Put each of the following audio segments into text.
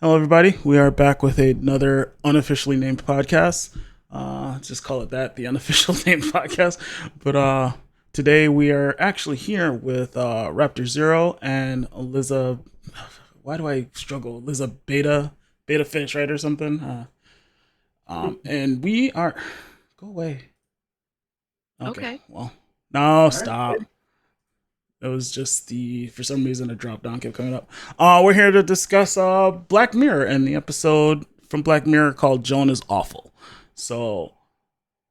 Hello, everybody. We are back with another unofficially named podcast. Just call it that, the unofficial named podcast. But today we are actually here with Raptor Zero and Liza. Why do I struggle? Liza Beta Fish, right, or something? And we are. Go away. Okay. Okay. Well, no, All right. stop. It was just for some reason a drop down kept coming up. We're here to discuss Black Mirror and the episode from Black Mirror called Joan is Awful. So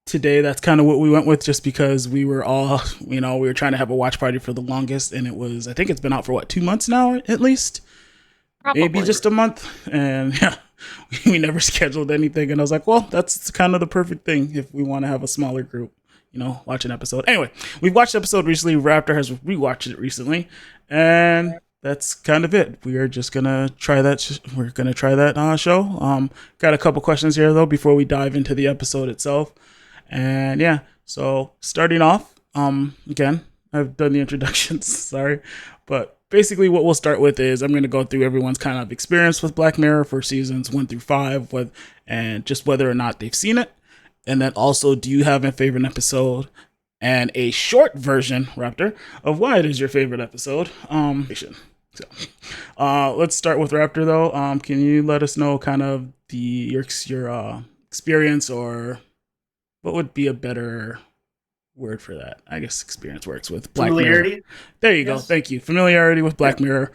today that's kind of what we went with just because we were all, we were trying to have a watch party for the longest and I think it's been out for what, 2 months now at least? Maybe Probably. just a month. And yeah, we never scheduled anything. And I was like, well, that's kind of the perfect thing if we want to have a smaller group, watch an episode. Anyway, we've watched the episode recently. Raptor has rewatched it recently. And that's kind of it. We are just gonna try that. We're gonna try that show. Got a couple questions here though before we dive into the episode itself. And yeah, so starting off, again, I've done the introductions. Sorry, but basically, what we'll start with is I'm going to go through everyone's kind of experience with Black Mirror for seasons 1 through 5, and just whether or not they've seen it, and then also, do you have a favorite episode? And a short version, Raptor, of why it is your favorite episode. So, let's start with Raptor though. Can you let us know kind of your experience, or what would be a better word for that? I guess experience works with Black Mirror. Familiarity. There you go. Yes. Thank you. Familiarity with Yeah. Black Mirror.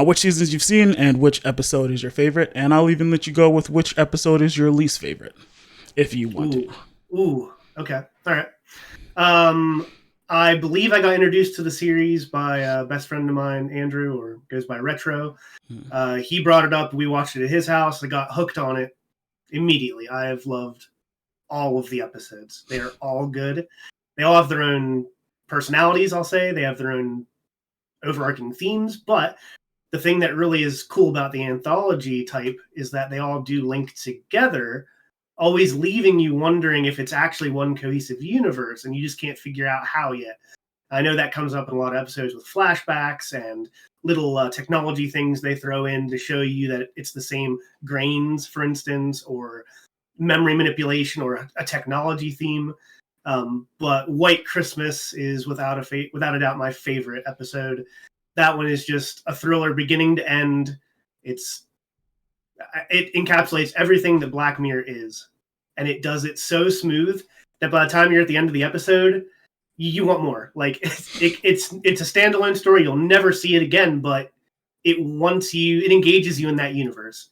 Which seasons you've seen and which episode is your favorite. And I'll even let you go with which episode is your least favorite, if you want to. Ooh. Okay. All right. I believe I got introduced to the series by a best friend of mine, Andrew, or goes by Retro. He brought it up. We watched it at his house. I got hooked on it immediately. I have loved all of the episodes. They are all good. They all have their own personalities, I'll say. They have their own overarching themes, but the thing that really is cool about the anthology type is that they all do link together, always leaving you wondering if it's actually one cohesive universe, and you just can't figure out how yet. I know that comes up in a lot of episodes with flashbacks and little technology things they throw in to show you that it's the same grains, for instance, or memory manipulation or a technology theme. But White Christmas is without a doubt my favorite episode. That one is just a thriller beginning to end. It encapsulates everything that Black Mirror is, and it does it so smooth that by the time you're at the end of the episode, you want more. Like it's a standalone story. You'll never see it again, but it engages you in that universe.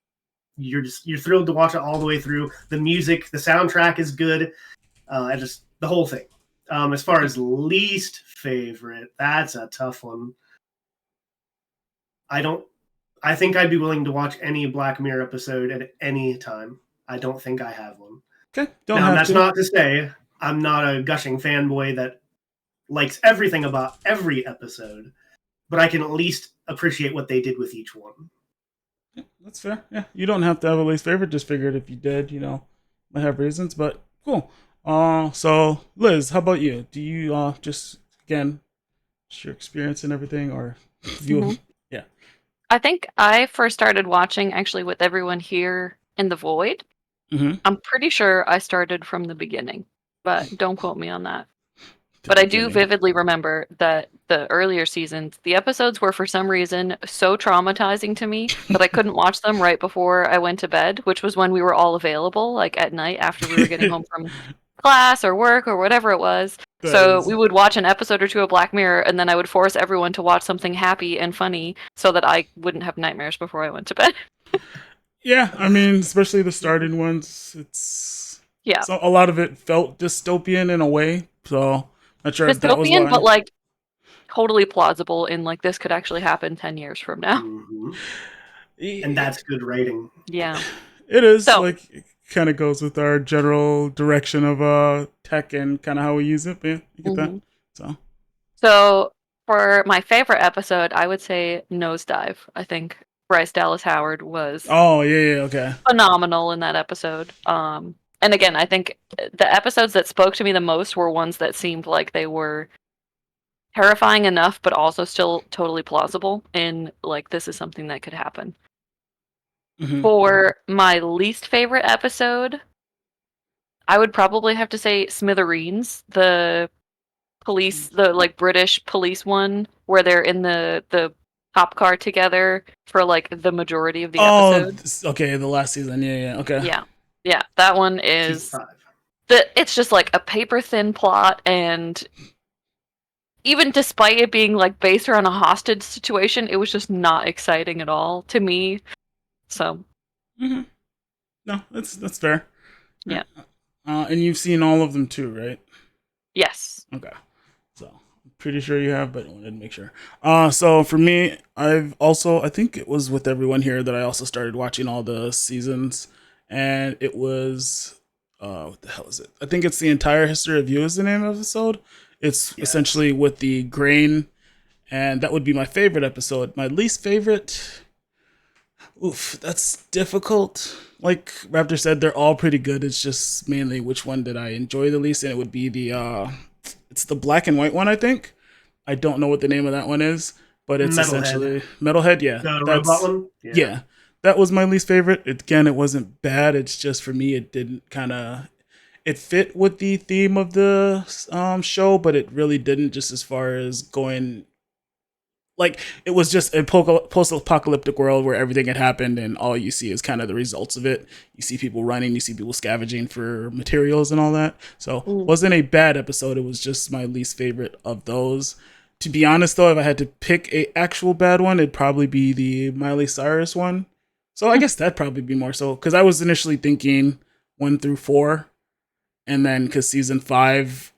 You're thrilled to watch it all the way through. The music, the soundtrack is good. Just the whole thing. As far as least favorite, that's a tough one. I think I'd be willing to watch any Black Mirror episode at any time. I don't think I have one. Okay, don't Now, have that's to. not to say I'm not a gushing fanboy that likes everything about every episode, but I can at least appreciate what they did with each one. Yeah, that's fair. Yeah, you don't have to have a least favorite. Just figured if you did, might have reasons. But cool. So Liz, how about you? Do you just again, just your experience and everything, or Mhm. view? Yeah. I think I first started watching actually with everyone here in the Void. Mm-hmm. I'm pretty sure I started from the beginning, but don't quote me on that. The But I do beginning. vividly remember that the earlier seasons, the episodes were for some reason so traumatizing to me that I couldn't watch them right before I went to bed, which was when we were all available, like at night after we were getting home from class or work or whatever it was. That So is. we would watch an episode or two of Black Mirror, and then I would force everyone to watch something happy and funny so that I wouldn't have nightmares before I went to bed. Yeah, I mean, especially the starting ones. Yeah. So a lot of it felt dystopian in a way. So not sure if that was Dystopian, but why. like totally plausible in like this could actually happen 10 years from now. Mm-hmm. And It that's good writing. Yeah. is So, like it kind of goes with our general direction of tech and kind of how we use it. But yeah, you get that. mhm. So So for my favorite episode, I would say Nosedive. I think Bryce Dallas Howard was oh yeah, okay. phenomenal in that episode. And again, I think the episodes that spoke to me the most were ones that seemed like they were terrifying enough, but also still totally plausible. And like, this is something that could happen. Mhm. For my least favorite episode, I would probably have to say Smithereens, the police, the like British police one, where they're in the cop car together for like the majority of the Oh, episode. okay, the last season. Yeah, okay. Yeah, yeah, that one Season is 5. it's just like a paper thin plot, and even despite it being like based around a hostage situation, it was just not exciting at all to me. So Hmm. No, that's fair. yeah, And you've seen all of them too, right? yes, Okay. So I'm pretty sure you have, but I wanted to make sure. So for me, I think it was with everyone here that I also started watching all the seasons, and it was what the hell is it? I think it's the entire history of you is the name of the episode. It's Yes. essentially with the grain, and that would be my favorite episode. My least favorite, oof, that's difficult. Like Raptor said, they're all pretty good. It's just mainly which one did I enjoy the least, and it would be it's the black and white one, I think. I don't know what the name of that one is, but it's Metalhead. essentially Metalhead. Yeah, The that's robot one? yeah. That was my least favorite. Again, it wasn't bad. It's just for me, it didn't kind of it fit with the theme of the show, but it really didn't. Just as far as going like it was just a post-apocalyptic world where everything had happened and all you see is kind of the results of it. You see people running, you see people scavenging for materials and all that. So wasn't a bad episode. It was just my least favorite of those. To be honest though, if I had to pick a actual bad one, it'd probably be the Miley Cyrus one. So I guess that'd probably be more so because I was initially thinking 1 through 4, and then because season 5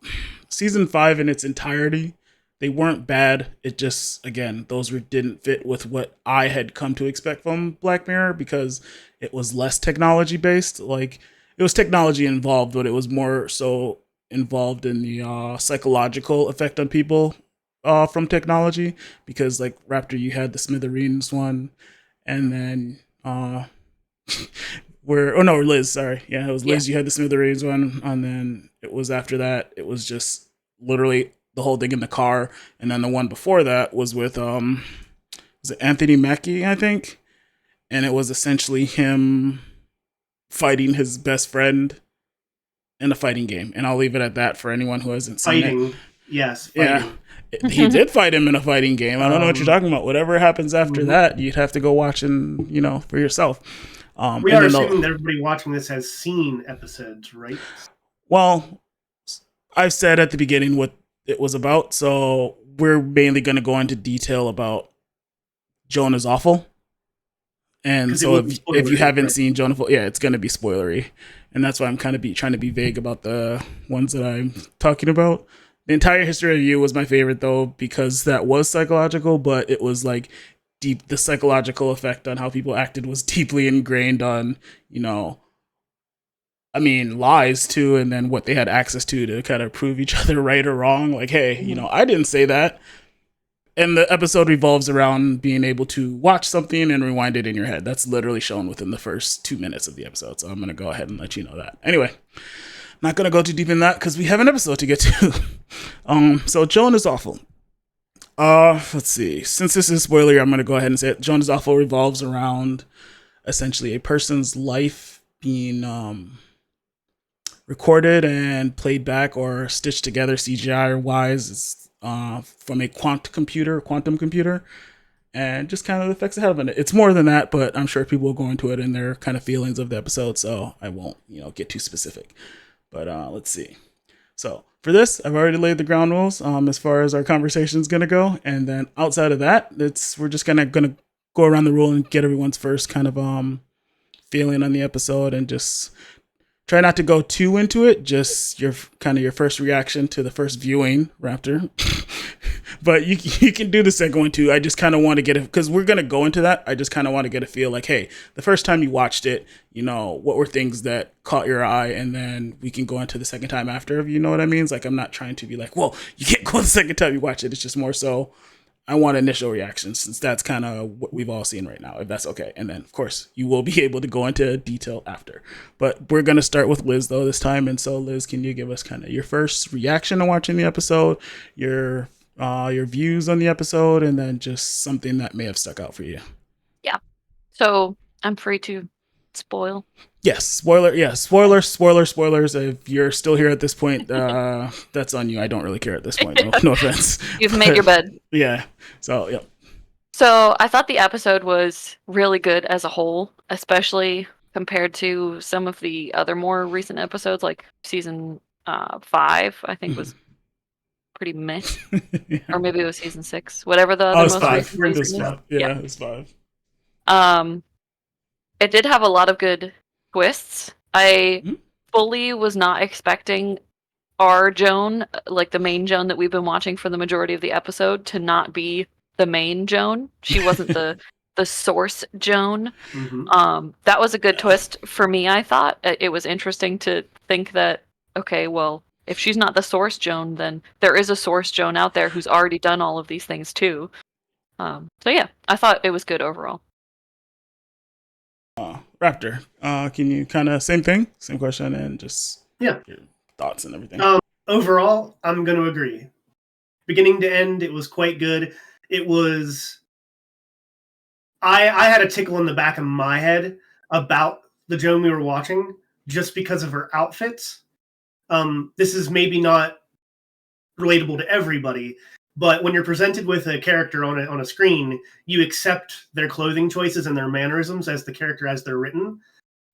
in its entirety, they weren't bad. It just, again, those didn't fit with what I had come to expect from Black Mirror because it was less technology based. Like it was technology involved, but it was more so involved in the psychological effect on people from technology. Because like Raptor, you had the Smithereens one, and then where oh no, Liz, sorry, yeah, it was Liz. You had the Smithereens one, and then it was after that. It was just literally the whole thing in the car, and then the one before that was with was it Anthony Mackie, I think, and it was essentially him fighting his best friend in a fighting game, and I'll leave it at that for anyone who hasn't seen Fighting. it. Yes, Yeah. fighting. He did fight him in a fighting game. I don't know what you're talking about. Whatever happens after that, you'd have to go watch and for yourself. We are assuming that everybody watching this has seen episodes, right? Well, I've said at the beginning what it was about, so we're mainly going to go into detail about Joan is Awful. And so if you haven't seen Joan is Awful, yeah, it's going to be spoilery. And that's why I'm kind of trying to be vague about the ones that I'm talking about. The entire history of you was my favorite, though, because that was psychological, but it was like deep. The psychological effect on how people acted was deeply ingrained on, lies too, and then what they had access to kind of prove each other right or wrong. Like, hey, I didn't say that. And the episode revolves around being able to watch something and rewind it in your head. That's literally shown within the first 2 minutes of the episode. So I'm going to go ahead and let you know that. Anyway, not going to go too deep in that because we have an episode to get to. So Joan is Awful. Let's see. Since this is spoiler, I'm going to go ahead and say it. Joan is Awful revolves around essentially a person's life being recorded and played back or stitched together CGI or wise. It's from a quantum computer, and just kind of the effects it had on it. It's more than that, but I'm sure people will go into it and their kind of feelings of the episode, so I won't, get too specific. But let's see. So for this, I've already laid the ground rules as far as our conversation is gonna go, and then outside of that, we're just gonna go around the rule and get everyone's first kind of feeling on the episode, and just try not to go too into it. Just your first reaction to the first viewing, Raptor. But you can do the second one too. I just kind of want to get it because we're gonna go into that. I just kind of want to get a feel like, hey, the first time you watched it, what were things that caught your eye, and then we can go into the second time after. If you know what I mean? It's like I'm not trying to be like, well, you can't go the second time you watch it. It's just more so I want initial reactions since that's kind of what we've all seen right now, if that's okay. And then, of course, you will be able to go into detail after. But we're going to start with Liz, though, this time. And so, Liz, can you give us kind of your first reaction to watching the episode, your views on the episode, and then just something that may have stuck out for you? Yeah. So I'm free to spoil. Yes, spoiler. Yeah, spoilers. If you're still here at this point, that's on you. I don't really care at this point. No offense. You've made your bed. Yeah. So yeah. So I thought the episode was really good as a whole, especially compared to some of the other more recent episodes, like season 5. I think was pretty meh, Yeah. or maybe it was season 6. Whatever the Oh, other it's most 5. recent It was season is. 5. Yeah, it's 5. It did have a lot of good twists. I Mhm. fully was not expecting our Joan, like the main Joan that we've been watching for the majority of the episode, to not be the main Joan. She wasn't the source Joan. That was a good twist for me. I thought it was interesting to think that, okay, well, if she's not the source Joan, then there is a source Joan out there who's already done all of these things too. So yeah, I thought it was good overall. Raptor, can you kind of same question, and just Yeah. your thoughts and everything? Overall, I'm going to agree. Beginning to end, it was quite good. It was. I had a tickle in the back of my head about the Joan we were watching just because of her outfits. This is maybe not relatable to everybody, but when you're presented with a character on a screen, you accept their clothing choices and their mannerisms as the character as they're written.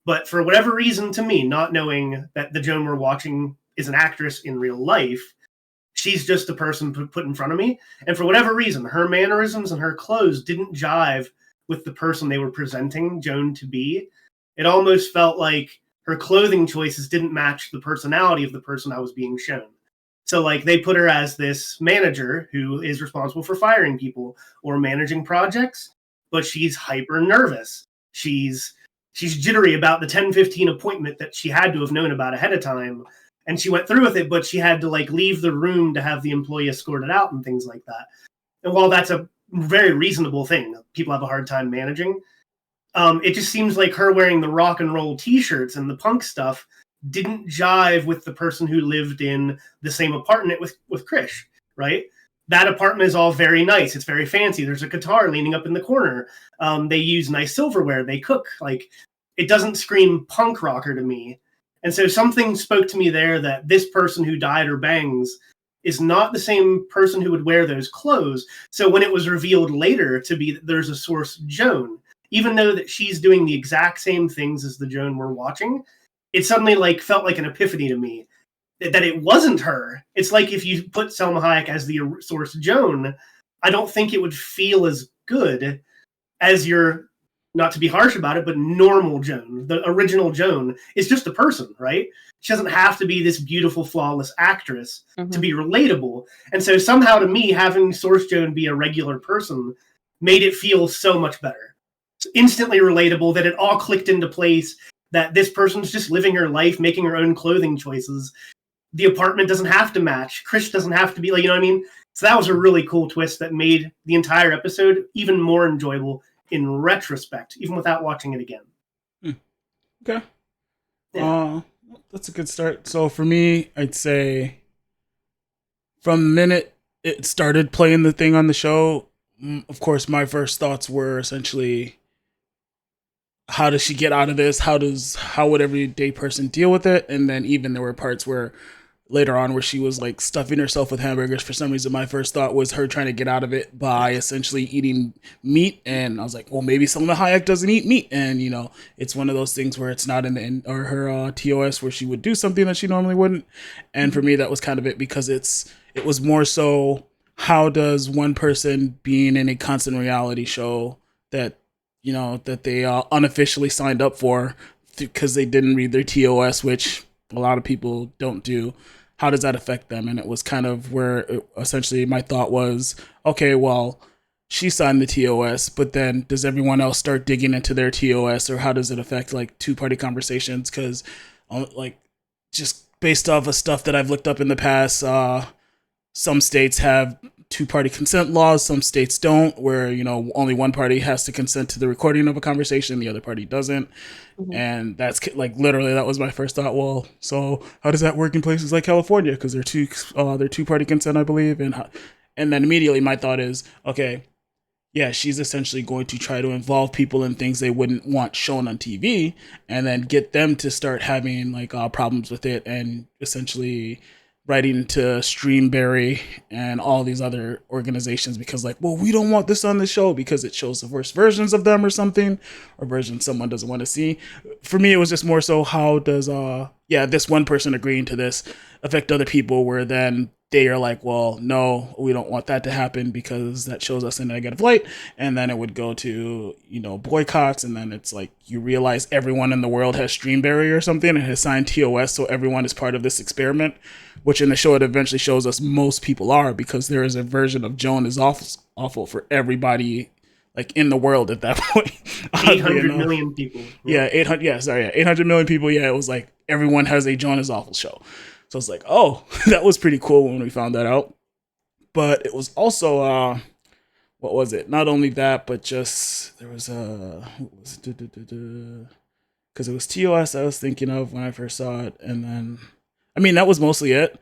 But for whatever reason, to me, not knowing that the Joan we're watching is an actress in real life, she's just a person put in front of me. And for whatever reason, her mannerisms and her clothes didn't jive with the person they were presenting Joan to be. It almost felt like her clothing choices didn't match the personality of the person I was being shown. So, like, they put her as this manager who is responsible for firing people or managing projects, but she's hyper nervous. She's jittery about the 10:15 appointment that she had to have known about ahead of time. And she went through with it, but she had to like leave the room to have the employee escorted out and things like that. And while that's a very reasonable thing, people have a hard time managing. It just seems like her wearing the rock and roll t-shirts and the punk stuff didn't jive with the person who lived in the same apartment with Krish, right? That apartment is all very nice. It's very fancy. There's a guitar leaning up in the corner. They use nice silverware. They cook. Like, it doesn't scream punk rocker to me. And so something spoke to me there that this person who dyed her bangs is not the same person who would wear those clothes. So when it was revealed later to be that there's a source Joan, even though that she's doing the exact same things as the Joan we're watching, it suddenly like felt like an epiphany to me that it wasn't her. It's like if you put Selma Hayek as the source Joan, I don't think it would feel as good as your, not to be harsh about it, but normal Joan. The original Joan is just a person, right? She doesn't have to be this beautiful, flawless actress to be relatable. And so somehow to me, having Source Joan be a regular person made it feel so much better. It's instantly relatable, that it all clicked into place, that this person's just living her life, making her own clothing choices. The apartment doesn't have to match. Krish doesn't have to be like, you know what I mean? So that was a really cool twist that made the entire episode even more enjoyable in retrospect, even without watching it again. Okay. Yeah. That's a good start. So for me, I'd say from the minute it started playing the thing on the show, of course, my first thoughts were essentially, how does she get out of this? How would everyday person deal with it? And then even there were parts where later on where she was like stuffing herself with hamburgers. For some reason, my first thought was her trying to get out of it by essentially eating meat. And I was like, well, maybe Selma Hayek doesn't eat meat. And, you know, it's one of those things where it's not in the or her TOS where she would do something that she normally wouldn't. And for me, that was kind of it, because it was more so, how does one person being in a constant reality show that, you know, that they unofficially signed up for because they didn't read their TOS, which a lot of people don't do, how does that affect them? And it was kind of where essentially my thought was, okay, well, she signed the TOS, but then does everyone else start digging into their TOS, or how does it affect like two-party conversations? Because like, just based off of stuff that I've looked up in the past, some states have two-party consent laws, some states don't, where, you know, only one party has to consent to the recording of a conversation, the other party doesn't. And that's like, literally, that was my first thought. Well, so how does that work in places like California? Because they're two-party consent, I believe. And then immediately my thought is, okay, yeah, she's essentially going to try to involve people in things they wouldn't want shown on TV, and then get them to start having like problems with it, and essentially writing to Streamberry and all these other organizations because like, well, we don't want this on the show because it shows the worst versions of them or something, or versions someone doesn't want to see. For me, it was just more so how does this one person agreeing to this affect other people, where then they are like, well, no, we don't want that to happen because that shows us in a negative light. And then it would go to, boycotts. And then it's like, you realize everyone in the world has Streamberry or something and has signed TOS. So everyone is part of this experiment, which in the show, it eventually shows us most people are, because there is a version of Joan is awful for everybody like in the world at that point. 800 million people. Yeah, 800 million people. Yeah, it was like everyone has a Joan is awful show. So it's like, oh, that was pretty cool when we found that out. But it was also, what was it? Not only that, but just there was because it was TOS I was thinking of when I first saw it, and then, I mean, that was mostly it.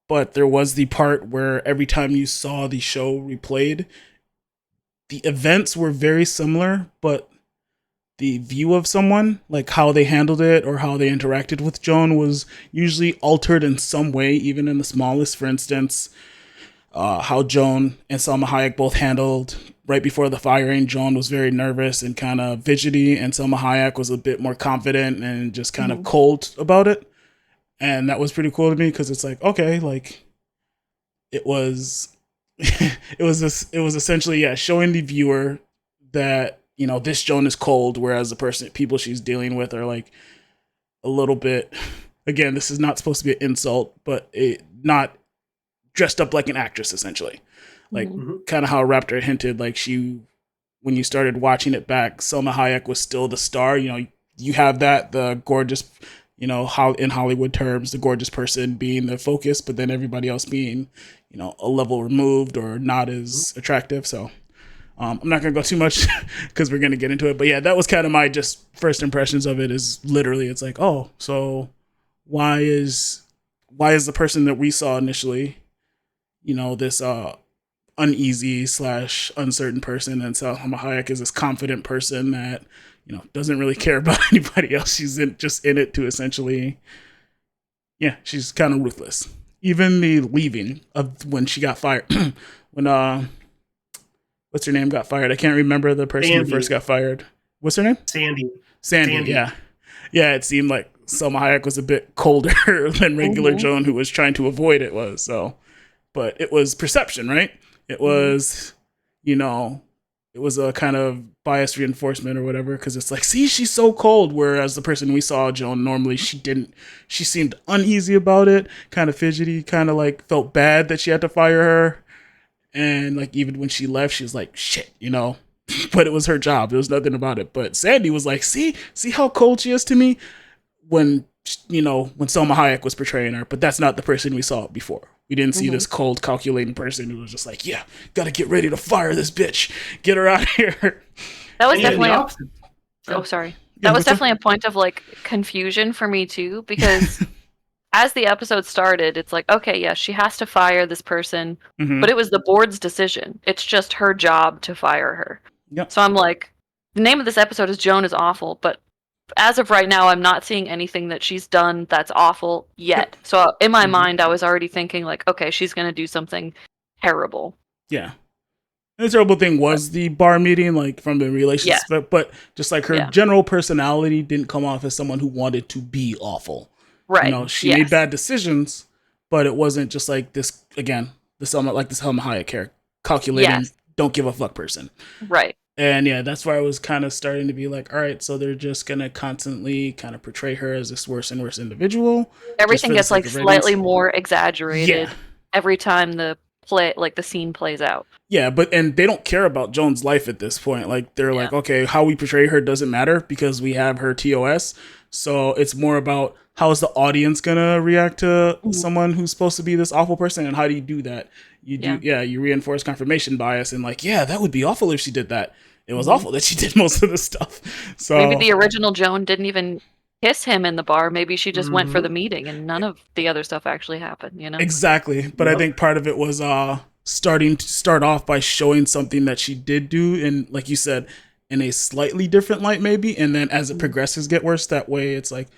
But there was the part where every time you saw the show replayed, the events were very similar, but the view of someone, like how they handled it or how they interacted with Joan, was usually altered in some way, even in the smallest. For instance, how Joan and Salma Hayek both handled right before the firing. Joan was very nervous and kind of fidgety, and Salma Hayek was a bit more confident and just kind of cold about it. And that was pretty cool to me because it's like, okay, like it was, it was essentially, showing the viewer that, this Joan is cold, whereas the people she's dealing with are like a little bit, again, this is not supposed to be an insult, but not dressed up like an actress, essentially. Like kind of how Raptor hinted, like when you started watching it back, Selma Hayek was still the star. You have the gorgeous, how in Hollywood terms, the gorgeous person being the focus, but then everybody else being, a level removed or not as attractive. So I'm not going to go too much because we're going to get into it. But yeah, that was kind of my just first impressions of it, is literally it's like, oh, so why is the person that we saw initially, this uneasy / uncertain person, and Salma Hayek is this confident person that, doesn't really care about anybody else. She's just in it to essentially, she's kind of ruthless. Even the leaving of when she got fired, when what's her name got fired? I can't remember the person who first got fired. What's her name? Sandy. Yeah. It seemed like Salma Hayek was a bit colder than regular Joan, who was trying to avoid it was. So, but it was perception, right? It was, it was a kind of bias reinforcement or whatever, because it's like, see, she's so cold. Whereas the person we saw, Joan, normally she seemed uneasy about it, kind of fidgety, kind of like felt bad that she had to fire her. And like, even when she left, she was like, shit, but it was her job. There was nothing about it. But Sandy was like, see how cold she is to me, when Salma Hayek was portraying her. But that's not the person we saw before. We didn't see this cold, calculating person who was just like, yeah, gotta get ready to fire this bitch. Get her out of here. That was definitely That was definitely a point of like confusion for me too, because as the episode started, it's like, okay, yeah, she has to fire this person, but it was the board's decision. It's just her job to fire her. Yep. So I'm like, the name of this episode is Joan is Awful, but as of right now, I'm not seeing anything that she's done that's awful yet. So in my mind, I was already thinking like, okay, she's going to do something terrible. Yeah. The terrible thing was the bar meeting, like from the relationship, but just like her general personality didn't come off as someone who wanted to be awful. Right. She made bad decisions, but it wasn't just like this, again, the Selma Hayek character, calculating, don't give a fuck person. Right. And that's where I was kind of starting to be like, all right, so they're just going to constantly kind of portray her as this worse and worse individual. Everything gets like slightly more exaggerated every time the scene plays out. Yeah, and they don't care about Joan's life at this point. Like, they're like, okay, how we portray her doesn't matter because we have her TOS. So it's more about how is the audience going to react to someone who's supposed to be this awful person, and how do you do that? You reinforce confirmation bias, and like, that would be awful if she did that. It was awful that she did most of the stuff. So maybe the original Joan didn't even kiss him in the bar. Maybe she just went for the meeting and none of the other stuff actually happened, Exactly. But I think part of it was start off by showing something that she did do, and like you said, in a slightly different light, maybe, and then as it progresses, get worse. That way, it's like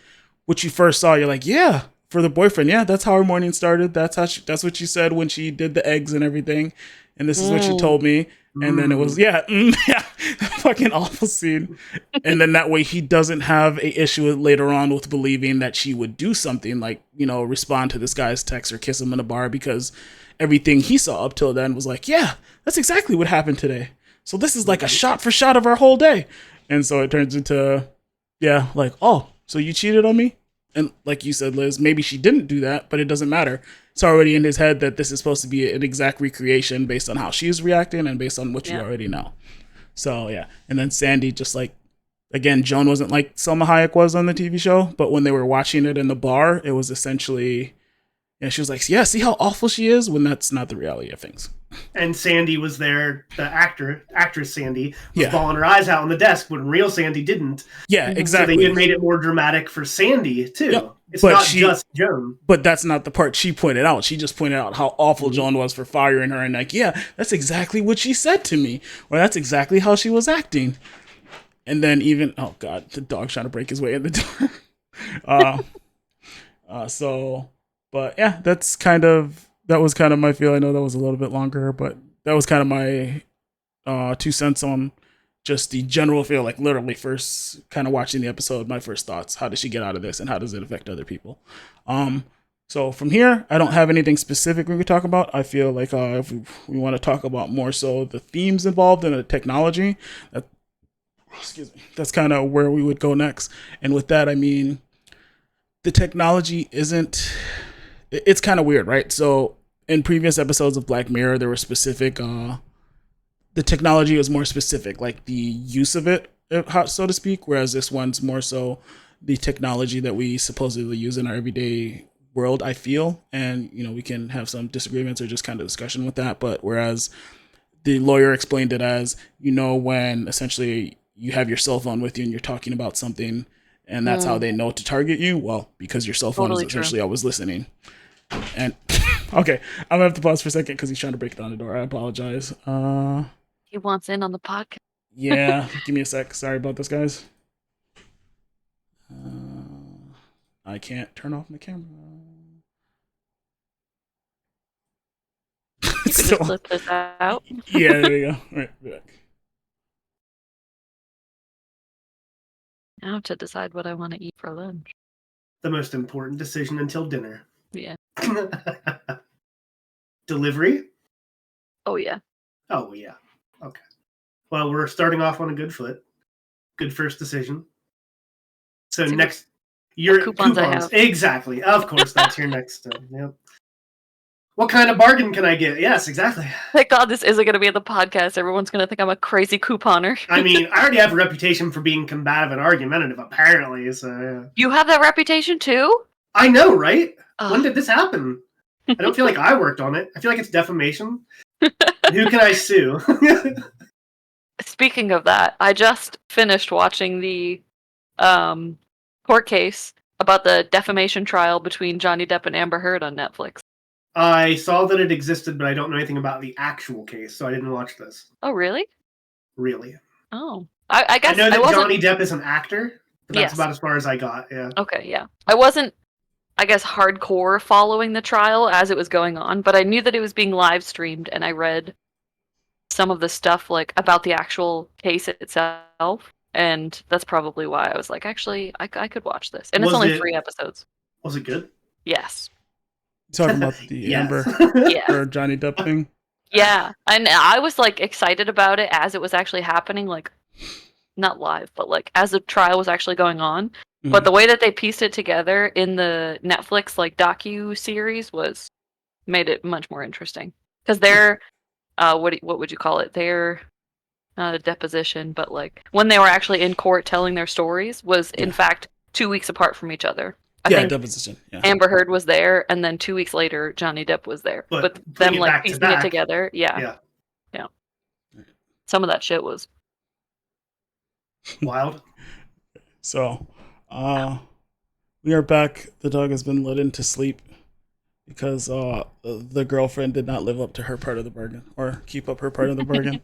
what you first saw, you're like, yeah, for the boyfriend, yeah, that's how her morning started. That's what she said when she did the eggs and everything, and this is what she told me. And then it was, yeah, fucking awful scene. And then that way he doesn't have a issue later on with believing that she would do something like, respond to this guy's text or kiss him in a bar, because everything he saw up till then was like, yeah, that's exactly what happened today. So this is like a shot for shot of our whole day. And so it turns into, yeah, like, oh, so you cheated on me? And like you said, Liz, maybe she didn't do that, but it doesn't matter. It's already in his head that this is supposed to be an exact recreation based on how she's reacting and based on what you already know. So, yeah. And then Sandy just like, again, Joan wasn't like Selma Hayek was on the TV show, but when they were watching it in the bar, it was essentially, she was like, yeah, see how awful she is, when that's not the reality of things. And Sandy was there, the actress Sandy, was bawling her eyes out on the desk when real Sandy didn't. Yeah, exactly. So they made it more dramatic for Sandy, too. Yep. It's but not just Joan. But that's not the part she pointed out. She just pointed out how awful Joan was for firing her, and like, yeah, that's exactly what she said to me, or that's exactly how she was acting. And then even, oh God, the dog's trying to break his way in the door. But yeah, that was kind of my feel. I know that was a little bit longer, but that was kind of my 2 cents on just the general feel, like literally first kind of watching the episode, my first thoughts. How does she get out of this, and how does it affect other people? So from here, I don't have anything specific we could talk about. I feel like if we want to talk about more so the themes involved in the technology, that's kind of where we would go next. And with that, I mean, the technology it's kind of weird, right? So in previous episodes of Black Mirror, there were specific, the technology was more specific, like the use of it, so to speak, whereas this one's more so the technology that we supposedly use in our everyday world, I feel. And, we can have some disagreements or just kind of discussion with that. But whereas the lawyer explained it as, when essentially you have your cell phone with you and you're talking about something, and that's how they know to target you. Well, because your cell phone is essentially always listening. And okay, I'm gonna have to pause for a second because he's trying to break down the door. I apologize. He wants in on the podcast. Yeah, give me a sec. Sorry about this, guys. I can't turn off my camera. You could just flip this out. Yeah, there you go. All right, be back. Now to decide what I want to eat for lunch. The most important decision until dinner. Yeah. Delivery? Oh, yeah. Oh, yeah. Okay. Well, we're starting off on a good foot. Good first decision. So next, your coupons. I have. Exactly. Of course, that's your next. Yep. What kind of bargain can I get? Yes, exactly. Thank God this isn't going to be in the podcast. Everyone's going to think I'm a crazy couponer. I mean, I already have a reputation for being combative and argumentative, apparently. So yeah. You have that reputation too? I know, right? When did this happen? I don't feel like I worked on it. I feel like it's defamation. Who can I sue? Speaking of that, I just finished watching the court case about the defamation trial between Johnny Depp and Amber Heard on Netflix. I saw that it existed, but I don't know anything about the actual case, so I didn't watch this. Oh, really? Really? Oh. I guess I know that Johnny Depp is an actor, but that's yes. about as far as I got, yeah. Okay, yeah. I wasn't, I guess, hardcore following the trial as it was going on, but I knew that it was being live streamed, and I read some of the stuff like about the actual case itself, and that's probably why I was like, actually, I could watch this. And it's only 3 episodes. Was it good? Yes. Talking about the Amber or Johnny Depp thing? Yeah. And I was like excited about it as it was actually happening, like not live, but like as the trial was actually going on. Mm-hmm. But the way that they pieced it together in the Netflix like docu-series made it much more interesting. Because they're what would you call it? Their not a deposition, but like when they were actually in court telling their stories was in fact 2 weeks apart from each other. I think deposition. Yeah. Amber Heard was there, and then 2 weeks later, Johnny Depp was there. But them like piecing it together, yeah. Some of that shit was wild. So, we are back. The dog has been let into sleep because the girlfriend did not live up to her part of the bargain or keep up her part of the bargain.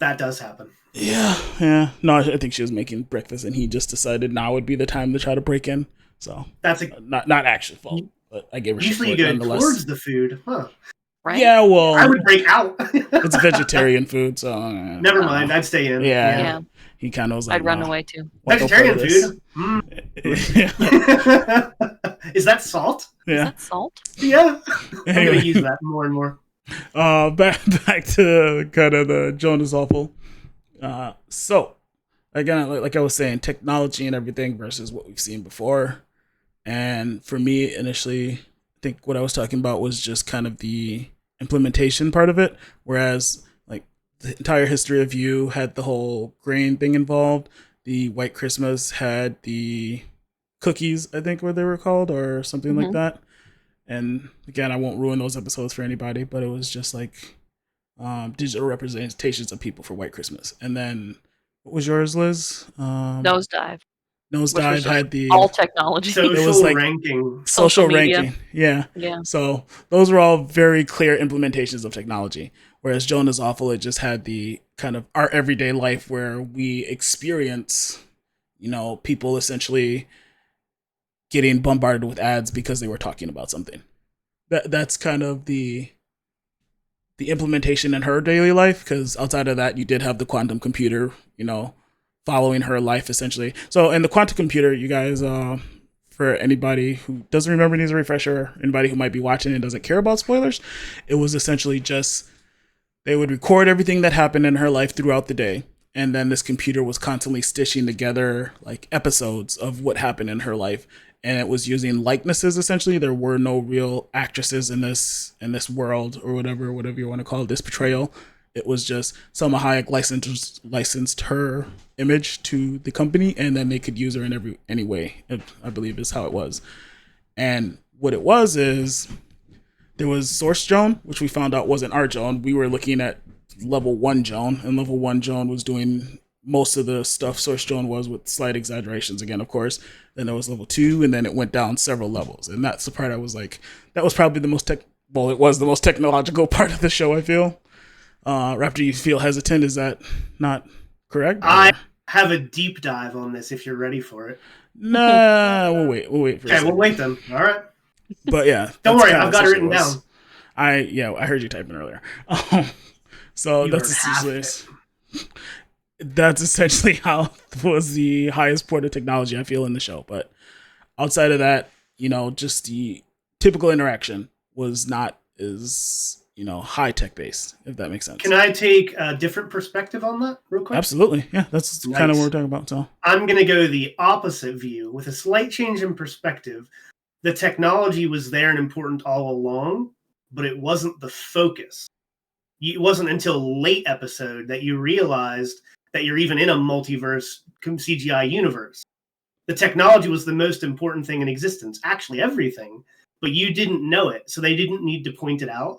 That does happen. Yeah, yeah. No, I think she was making breakfast, and he just decided now would be the time to try to break in. So That's a not actually fault, but I gave her shit usually for you it go nonetheless. towards the food, huh? Right? Yeah, well, I would break out. it's vegetarian food, so Never mind. I'd stay in. Yeah. Yeah. He kind of was like, I'd run nah, away too. want no part Vegetarian of this. food. Mm. Yeah. Is that salt? Is Yeah. that salt? Yeah. I'm Anyway, gonna use that more and more. back to kind of the Joan is awful. So again, like I was saying, technology and everything versus what we've seen before. And for me, initially, I think what I was talking about was just kind of the implementation part of it. Whereas, like, the entire history of You had the whole grain thing involved. The White Christmas had the cookies, I think, what they were called, or something like Mhm. that. And again, I won't ruin those episodes for anybody, but it was just like digital representations of people for White Christmas. And then, what was yours, Liz? Nosedive, which was Nosedive just had the all technology. Social was like- ranking. social social media. ranking. Yeah. Yeah. So those were all very clear implementations of technology. Whereas Joan is Awful, it just had the kind of our everyday life where we experience, people essentially getting bombarded with ads because they were talking about something. That's kind of the implementation in her daily life, because outside of that, you did have the quantum computer, following her life essentially. So in the quantum computer, you guys, for anybody who doesn't remember, needs a refresher, anybody who might be watching and doesn't care about spoilers, it was essentially just they would record everything that happened in her life throughout the day, and then this computer was constantly stitching together like episodes of what happened in her life, and it was using likenesses essentially. There were no real actresses in this world, or whatever you want to call it, this portrayal. It was just Selma Hayek licensed her image to the company, and then they could use her in any way. I believe is how it was. And what it was is there was Source Joan, which we found out wasn't our Joan. We were looking at level 1 Joan, and level 1 Joan was doing most of the stuff Source Joan was, with slight exaggerations again, of course. Then there was level 2, and then it went down several levels. And that's the part I was like, that was probably it was the most technological part of the show, I feel. Raptor, you feel hesitant? Is that not correct? I have a deep dive on this if you're ready for it. Nah, we'll wait for a Okay, second. we'll wait then. All right. But yeah, Don't that's worry, kinda I've got it written essentially down. I heard you typing earlier. So You that's heard half essentially that's essentially how was the highest point of technology I feel in the show. But outside of that, just the typical interaction was not as high tech based, if that makes sense. Can I take a different perspective on that real quick? Absolutely, yeah. That's kind of what we're talking about. So I'm going to go the opposite view with a slight change in perspective. The technology was there and important all along, but it wasn't the focus. It wasn't until late episode that you realized that you're even in a multiverse CGI universe. The technology was the most important thing in existence, actually everything, but you didn't know it, so they didn't need to point it out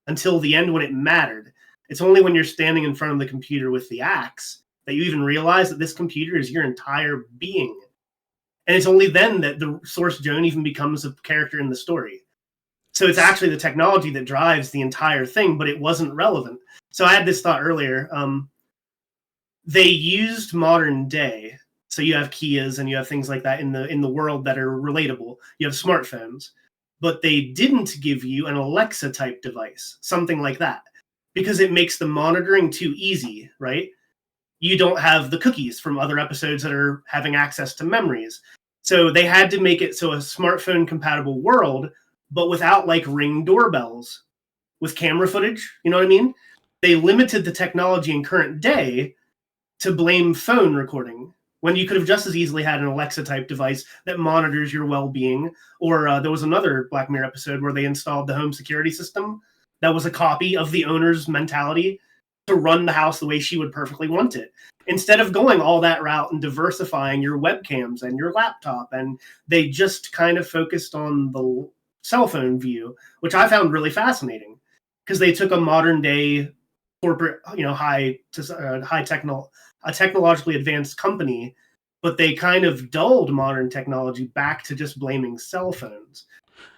until the end when it mattered. It's only when you're standing in front of the computer with the axe that you even realize that this computer is your entire being. And it's only then that the Source Joan even becomes a character in the story. So it's actually the technology that drives the entire thing, but it wasn't relevant. So I had this thought earlier. They used modern day. So you have Kias and you have things like that in the world that are relatable. You have smartphones, but they didn't give you an Alexa type device, something like that, because it makes the monitoring too easy, right? You don't have the cookies from other episodes that are having access to memories. So they had to make it so a smartphone compatible world, but without like Ring doorbells with camera footage. You know what I mean? They limited the technology in current day to blame phone recording when you could have just as easily had an Alexa type device that monitors your well-being. Or there was another Black Mirror episode where they installed the home security system that was a copy of the owner's mentality to run the house the way she would perfectly want it. Instead of going all that route and diversifying your webcams and your laptop, and they just kind of focused on the cell phone view, which I found really fascinating because they took a modern day corporate, a technologically advanced company, but they kind of dulled modern technology back to just blaming cell phones.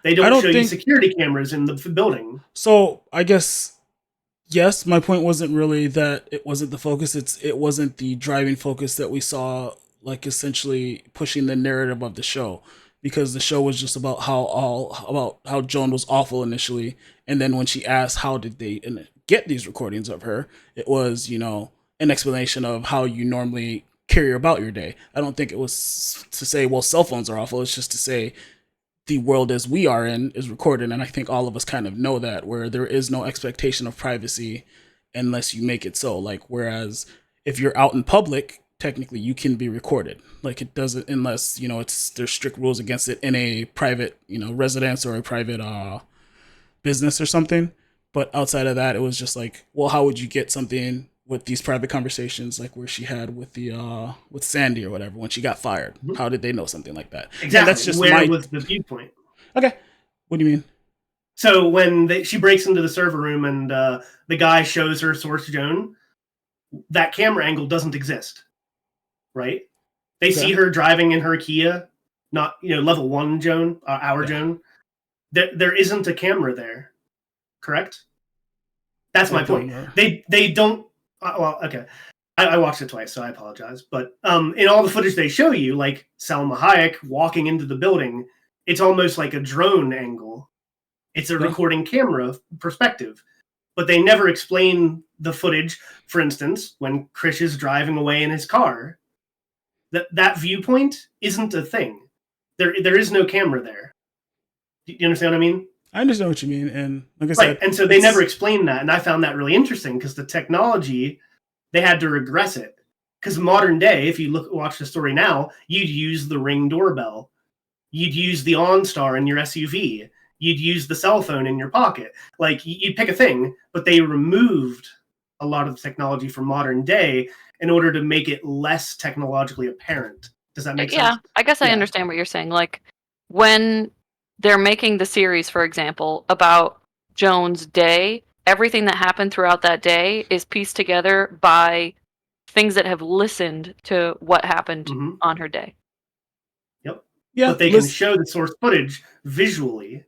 They don't show you security cameras in the building. So I guess, yes, my point wasn't really that it wasn't the focus. It wasn't the driving focus that we saw, like essentially pushing the narrative of the show, because the show was just about how Joan was awful initially, and then when she asked how did they get these recordings of her, it was, you know, an explanation of how you normally carry about your day. I don't think it was to say, well, cell phones are awful. It's just to say the world as we are in is recorded, and I think all of us kind of know that, where there is no expectation of privacy unless you make it so. Like, whereas if you're out in public, technically you can be recorded. Like, it doesn't, unless, you know, there's strict rules against it in a private, you know, residence or a private business or something. But outside of that, it was just like, well, how would you get something with these private conversations, like where she had with the with Sandy or whatever when she got fired? Mm-hmm. How did they know something like that? Exactly. Yeah, that's just where was the viewpoint? Okay, what do you mean? So when she breaks into the server room and the guy shows her Source Joan, that camera angle doesn't exist, right? They see her driving in her Kia, not, you know, level 1 Joan, our Joan. There isn't a camera there, correct? That's my point. They don't. Well, okay. I watched it twice, so I apologize. But in all the footage they show you, like Salma Hayek walking into the building, it's almost like a drone angle. It's a recording camera perspective. But they never explain the footage. For instance, when Krish is driving away in his car, that viewpoint isn't a thing. There is no camera there. Do you understand what I mean? I understand what you mean, and like I said, and so they never explained that, and I found that really interesting because the technology, they had to regress it. Because modern day, if you watch the story now, you'd use the Ring doorbell, you'd use the OnStar in your SUV, you'd use the cell phone in your pocket. Like, you'd pick a thing, but they removed a lot of the technology from modern day in order to make it less technologically apparent. Does that make sense? Yeah, I guess I understand what you're saying. Like, when they're making the series, for example, about Joan's day, everything that happened throughout that day is pieced together by things that have listened to what happened on her day. Yep. Yeah, but they can show the source footage visually.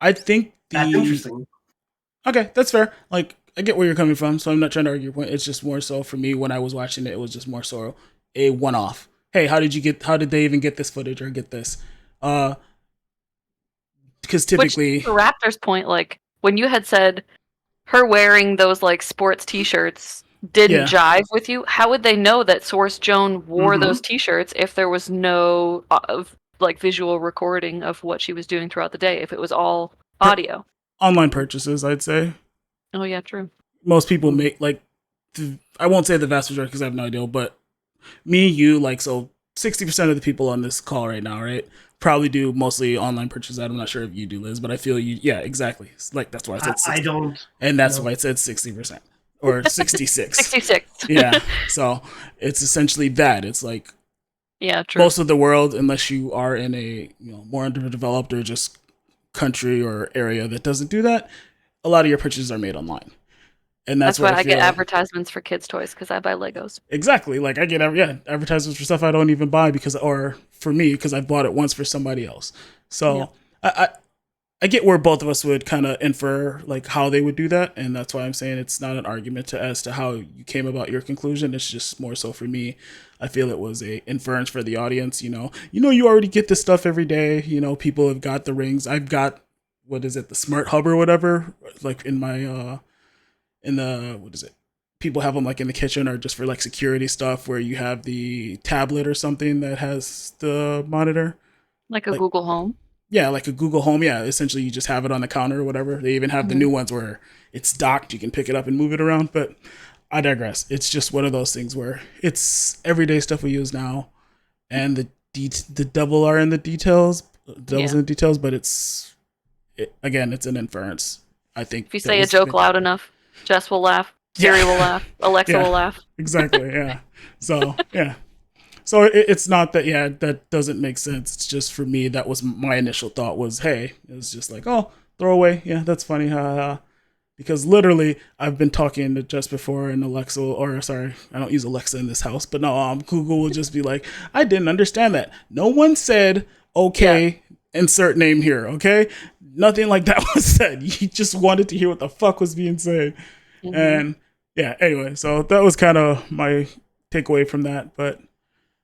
I think that's interesting. Okay, that's fair. Like, I get where you're coming from, so I'm not trying to argue your point. It's just more so for me, when I was watching it, it was just more so a one-off. Hey, how did they even get this footage or get this? Because typically, which, to Raptor's point, like, when you had said her wearing those like sports t-shirts didn't jive with you, how would they know that Source Joan wore those t-shirts if there was no like visual recording of what she was doing throughout the day, if it was all audio? Online purchases, I'd say. Oh yeah, true. Most people make, like, I won't say the vast majority because I have no idea, but me, you, like, so 60% of the people on this call right now, right, probably do mostly online purchases. I'm not sure if you do, Liz, but I feel you. Yeah, exactly. Like, that's why I said 60. I don't. And that's why I said 60% or 66. 66. Yeah. So it's essentially that. It's like, yeah, true. Most of the world, unless you are in a, you know, more underdeveloped or just country or area that doesn't do that, a lot of your purchases are made online. And that's why I get advertisements for kids' toys, because I buy Legos. Exactly. Like, I get advertisements for stuff I don't even buy or for me, because I bought it once for somebody else. So I get where both of us would kind of infer, like, how they would do that. And that's why I'm saying it's not an argument as to how you came about your conclusion. It's just more so for me. I feel it was a inference for the audience. You already get this stuff every day. You know, people have got the rings. I've got, what is it, the Smart Hub or whatever, like in my, what is it? People have them like in the kitchen or just for like security stuff, where you have the tablet or something that has the monitor. Like a Google Home? Yeah, like a Google Home. Yeah, essentially you just have it on the counter or whatever. They even have the new ones where it's docked. You can pick it up and move it around. But I digress. It's just one of those things where it's everyday stuff we use now. And the devil are in the details. The devil's in the details, but again, it's an inference. I think if you say a joke loud enough, Jess will laugh, Siri will laugh, Alexa will laugh. Exactly, yeah. So, yeah. So it's not that, that doesn't make sense. It's just, for me, that was my initial thought was, hey, it was just like, oh, throwaway. Yeah, that's funny. Because literally, I've been talking to Jess before, and Alexa, I don't use Alexa in this house, but no, Google will just be like, I didn't understand that. No one said, okay, insert name here, okay? Nothing like that was said. You just wanted to hear what the fuck was being said. Mhm. And yeah, anyway, so that was kind of my takeaway from that. But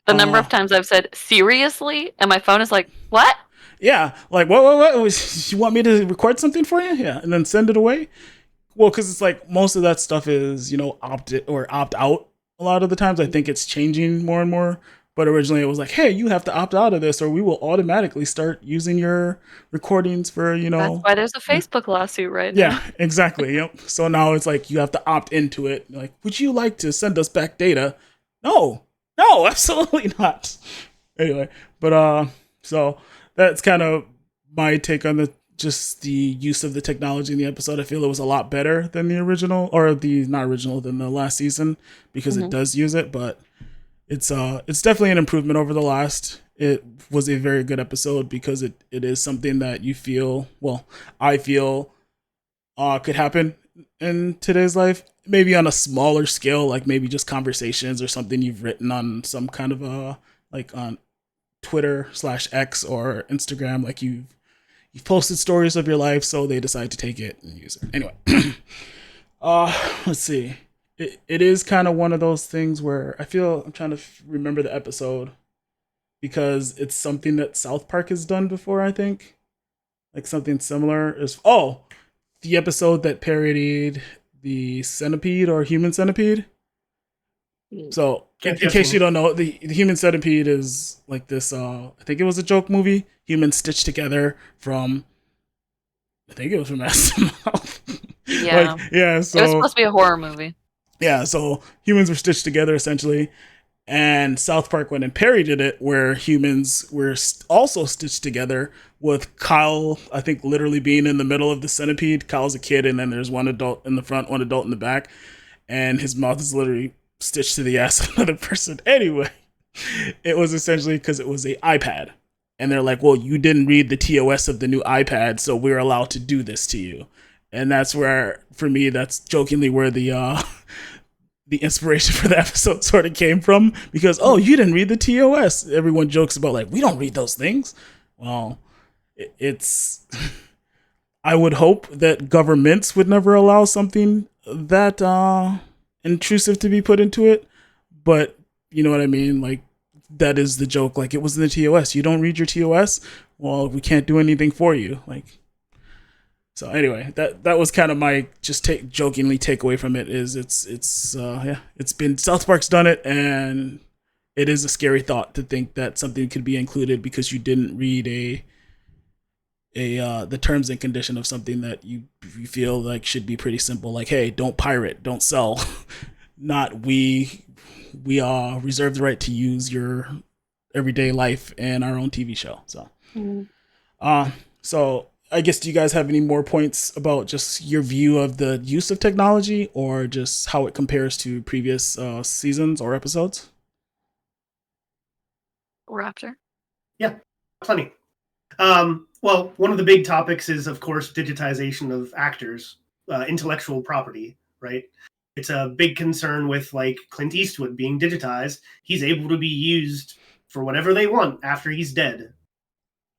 The number of times I've said seriously, and my phone is like, what? yeah, like what? You want me to record something for you? Yeah, and then send it away. Well, because it's like most of that stuff is opt or opt out. A lot of the times, I think it's changing more and more. But originally, it was like, hey, you have to opt out of this, or we will automatically start using your recordings for That's why there's a Facebook lawsuit right now. Yeah, exactly. Yep. So now it's like you have to opt into it. Like, would you like to send us back data? No, absolutely not. Anyway, but so that's kind of my take on the use of the technology in the episode. I feel it was a lot better than the original, or the not original than the last season, because it does use it, but it's definitely an improvement over the last. It was a very good episode because it is something that I feel could happen in today's life, maybe on a smaller scale, like maybe just conversations or something you've written on some kind of like on Twitter/X or Instagram, like you've posted stories of your life, so they decide to take it and use it. Anyway, let's see. It is kind of one of those things where I feel I'm trying to remember the episode because it's something that South Park has done before. I think like something similar is the episode that parodied the centipede or human centipede. So in case you don't know, the human centipede is like this. I think it was a joke movie. Humans stitched together from. I think it was from SML. Yeah. Yeah. So it was supposed to be a horror movie. Yeah. So humans were stitched together essentially, and South Park went and parodied it, where humans were also stitched together with Kyle, I think, literally being in the middle of the centipede. Kyle's a kid, and then there's one adult in the front, one adult in the back, and his mouth is literally stitched to the ass of another person. Anyway, it was essentially because it was a iPad, and they're like, well, you didn't read the TOS of the new iPad, so we're allowed to do this to you. And that's where, for me, that's jokingly where the inspiration for the episode sort of came from, because you didn't read the TOS. Everyone jokes about like, we don't read those things. Well, it's I would hope that governments would never allow something that intrusive to be put into it, but you know what I mean, like that is the joke. Like, it was in the TOS. You don't read your TOS, well, we can't do anything for you. Like, so anyway, that was kind of my jokingly takeaway from it. Is it's been South Park's done it, and it is a scary thought to think that something could be included because you didn't read the terms and condition of something that you feel like should be pretty simple. Like, hey, don't pirate, don't sell. Not we reserve the right to use your everyday life and our own TV show. So, so I guess, do you guys have any more points about just your view of the use of technology, or just how it compares to previous seasons or episodes? Raptor? Yeah, plenty. Well, one of the big topics is, of course, digitization of actors, intellectual property, right? It's a big concern with, like, Clint Eastwood being digitized. He's able to be used for whatever they want after he's dead.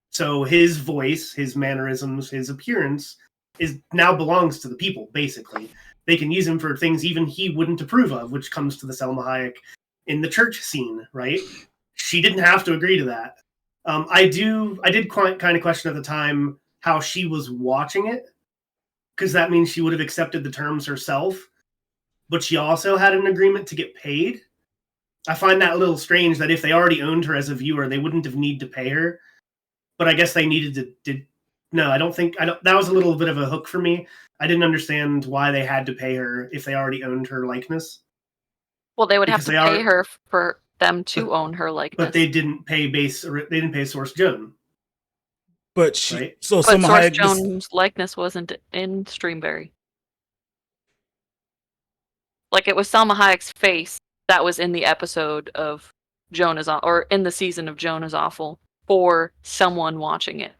So his voice, his mannerisms, his appearance now belongs to the people, basically. They can use him for things even he wouldn't approve of, which comes to the Selma Hayek in the church scene, right? She didn't have to agree to that. I did kind of question at the time how she was watching it, because that means she would have accepted the terms herself, but she also had an agreement to get paid. I find that a little strange that if they already owned her as a viewer, they wouldn't have need to pay her. But I guess they needed to. No, I don't think. That was a little bit of a hook for me. I didn't understand why they had to pay her if they already owned her likeness. Well, they would have to pay her for them to own her likeness. But they didn't pay They didn't pay Source Joan. But Source Joan's likeness wasn't in Streamberry. Like, it was Salma Hayek's face that was in the episode of Joan is or in the season of Joan is Awful for someone watching it.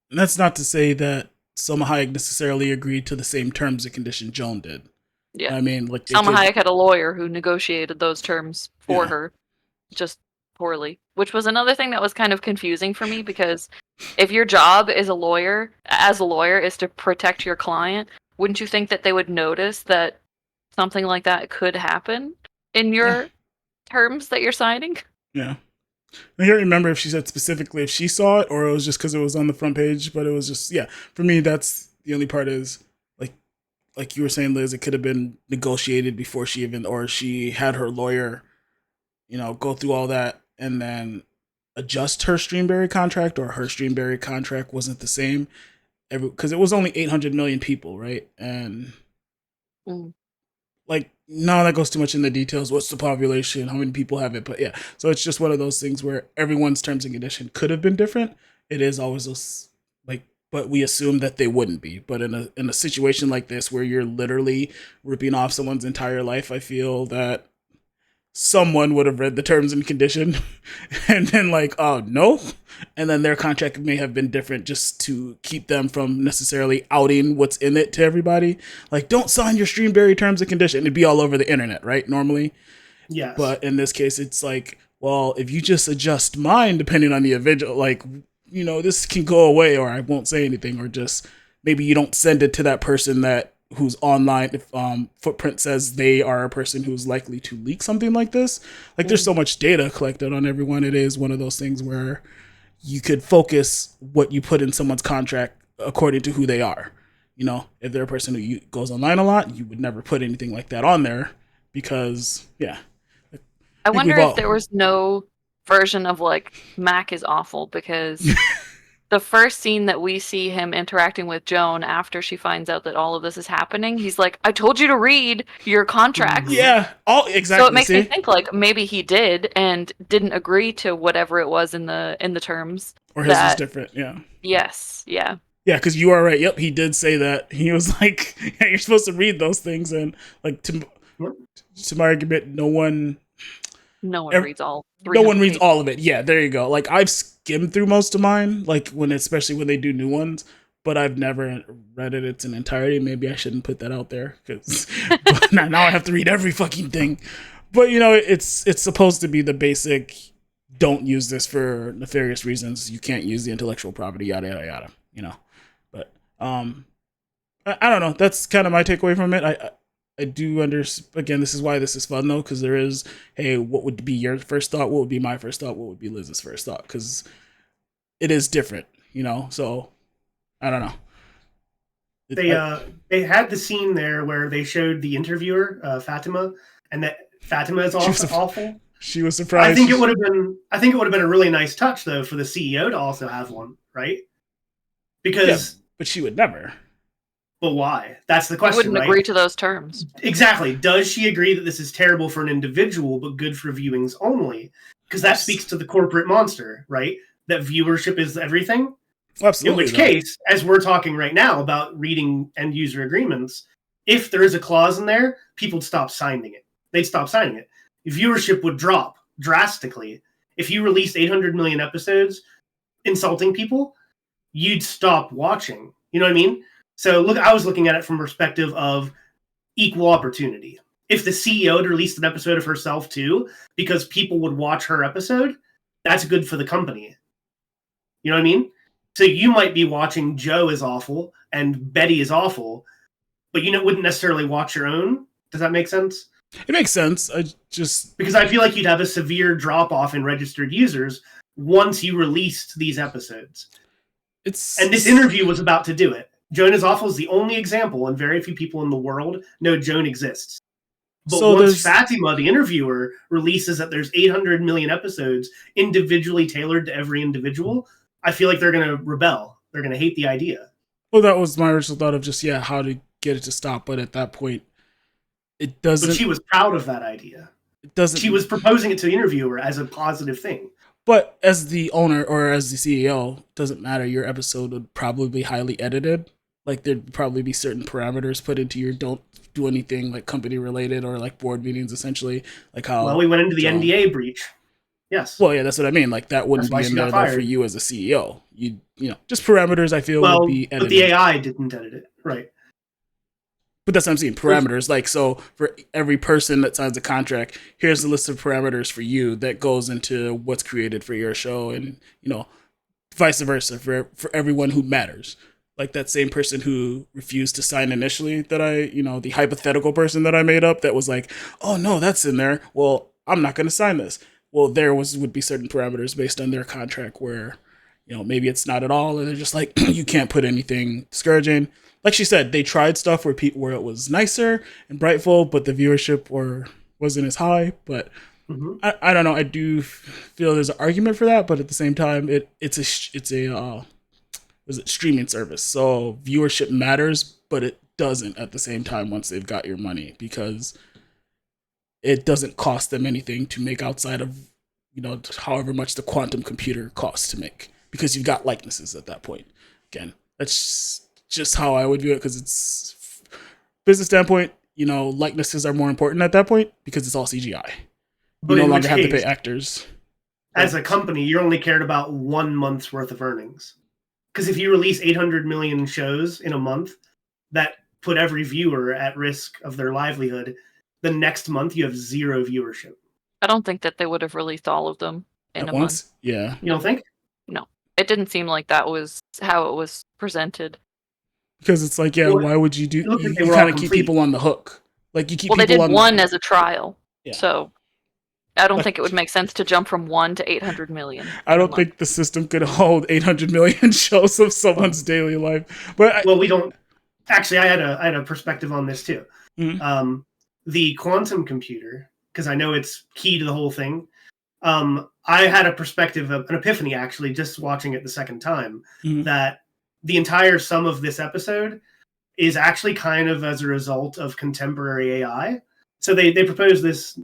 And that's not to say that Salma Hayek necessarily agreed to the same terms and conditions Joan did. Yeah, I mean, like, Salma Hayek had a lawyer who negotiated those terms for her. Just poorly, which was another thing that was kind of confusing for me, because if your job as a lawyer is to protect your client, wouldn't you think that they would notice that something like that could happen in your terms that you're signing? Yeah. I can't remember if she said specifically if she saw it or it was just because it was on the front page, but it was just, yeah. For me, that's the only part is like you were saying, Liz, it could have been negotiated before she even, or she had her lawyer, go through all that and then adjust her Streamberry contract, or her Streamberry contract wasn't the same. Because it was only 800 million people, right? And like, no, that goes too much in the details. What's the population? How many people have it? But yeah, so it's just one of those things where everyone's terms and condition could have been different. It is always those like, but we assume that they wouldn't be. But in a situation like this where you're literally ripping off someone's entire life, I feel that someone would have read the terms and condition and then like, oh no, and then their contract may have been different just to keep them from necessarily outing what's in it to everybody. Like, don't sign your Streamberry terms and condition. It'd be all over the internet, right? Normally. Yes. But in this case, it's like, well, if you just adjust mine depending on the individual, like, this can go away, or I won't say anything, or just maybe you don't send it to that person who's online, if footprint says they are a person who's likely to leak something like this. Like, there's so much data collected on everyone. It is one of those things where you could focus what you put in someone's contract according to who they are. If they're a person who goes online a lot, you would never put anything like that on there because, yeah. I wonder if there was no version of like Mac is awful, because the first scene that we see him interacting with Joan after she finds out that all of this is happening, he's like, I told you to read your contracts. Yeah, exactly. So it makes me think like maybe he did and didn't agree to whatever it was in the terms. Or his was different, yeah. Yes, yeah. Yeah, because you are right. Yep, he did say that. He was like, yeah, you're supposed to read those things. And like, to my argument, no one reads all. No one reads all of it. Yeah, there you go. Like, I've skimmed through most of mine, like especially when they do new ones, but I've never read it its entirety. Maybe I shouldn't put that out there because now I have to read every fucking thing. But it's supposed to be the basic. Don't use this for nefarious reasons. You can't use the intellectual property. Yada yada yada. But I don't know. That's kind of my takeaway from it. I do understand. Again, this is why this is fun, though, because there is, hey, what would be your first thought? What would be my first thought? What would be Liz's first thought? Because it is different, So, I don't know. They had the scene there where they showed the interviewer, Fatima, and that Fatima is awful. She was surprised. I think it would have been a really nice touch, though, for the CEO to also have one, right? Because, but she would never. But why? That's the question. She wouldn't right? agree to those terms. Exactly. Does she agree that this is terrible for an individual, but good for viewings only? Because that speaks to the corporate monster, right? That viewership is everything. Absolutely. In which case, as we're talking right now about reading end user agreements, if there is a clause in there, people would stop signing it. They'd stop signing it. Viewership would drop drastically. If you released 800 million episodes insulting people, you'd stop watching. You know what I mean? So look, I was looking at it from perspective of equal opportunity. If the CEO had released an episode of herself too, because people would watch her episode, that's good for the company. You know what I mean? So you might be watching Joe is awful and Betty is awful, but wouldn't necessarily watch your own. Does that make sense? It makes sense. Because I feel like you'd have a severe drop off in registered users once you released these episodes. And this interview was about to do it. Joan is Awful is the only example, and very few people in the world know Joan exists. But once Fatima, the interviewer, releases that there's 800 million episodes individually tailored to every individual, I feel like they're going to rebel. They're going to hate the idea. Well, that was my original thought of just, how to get it to stop. But at that point, it doesn't. But she was proud of that idea. It doesn't. She was proposing it to the interviewer as a positive thing. But as the owner or as the CEO, doesn't matter. Your episode would probably be highly edited. Like, there'd probably be certain parameters put into your don't do anything like company related or like board meetings, essentially. Like how. Well, we went into the NDA breach. Yes. Well, yeah, that's what I mean. Like, that wouldn't be in there for you as a CEO. You know, just parameters I feel would be edited. But the AI didn't edit it. Right. But that's what I'm saying, parameters. Like, so for every person that signs a contract, here's a list of parameters for you that goes into what's created for your show, and vice versa for everyone who matters. Like that same person who refused to sign initially, that the hypothetical person that I made up that was like, oh no, that's in there. Well, I'm not going to sign this. Well, would be certain parameters based on their contract where, maybe it's not at all, and they're just like, you can't put anything discouraging. Like she said, they tried stuff where it was nicer and brightful, but the viewership wasn't as high. But I don't know. I do feel there's an argument for that, but at the same time, it's a was it streaming service, so viewership matters, but it doesn't at the same time once they've got your money, because it doesn't cost them anything to make outside of however much the quantum computer costs to make, because you've got likenesses at that point. Again, that's just how I would view it, because it's business standpoint. Likenesses are more important at that point because it's all CGI. You no longer have to pay actors. As a company, you're only cared about 1 month's worth of earnings. Because if you release 800 million shows in a month that put every viewer at risk of their livelihood, the next month you have zero viewership. I don't think that they would have released all of them in a month. Yeah. You don't think? No. It didn't seem like that was how it was presented. Because it's like, why would you do? You kind of keep people on the hook. Like you keep. Well, they did one as a trial, so I don't think it would make sense to jump from 1 to 800 million. I don't think the system could hold 800 million shows of someone's daily life. But we don't. Actually, I had a perspective on this too. Mm-hmm. The quantum computer, because I know it's key to the whole thing. I had a perspective, an epiphany actually, just watching it the second time, that the entire sum of this episode is actually kind of as a result of contemporary AI. So they propose this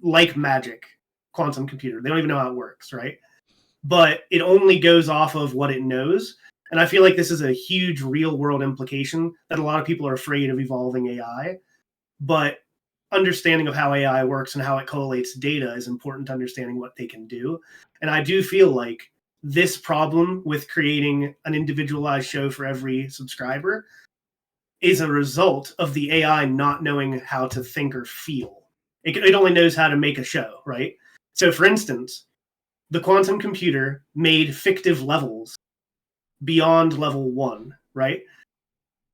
like magic quantum computer. They don't even know how it works, right? But it only goes off of what it knows. And I feel like this is a huge real world implication that a lot of people are afraid of evolving AI. But understanding of how AI works and how it collates data is important to understanding what they can do. And I do feel like this problem with creating an individualized show for every subscriber is a result of the AI not knowing how to think or feel. It only knows how to make a show, right? So for instance, the quantum computer made fictive levels beyond level 1, right?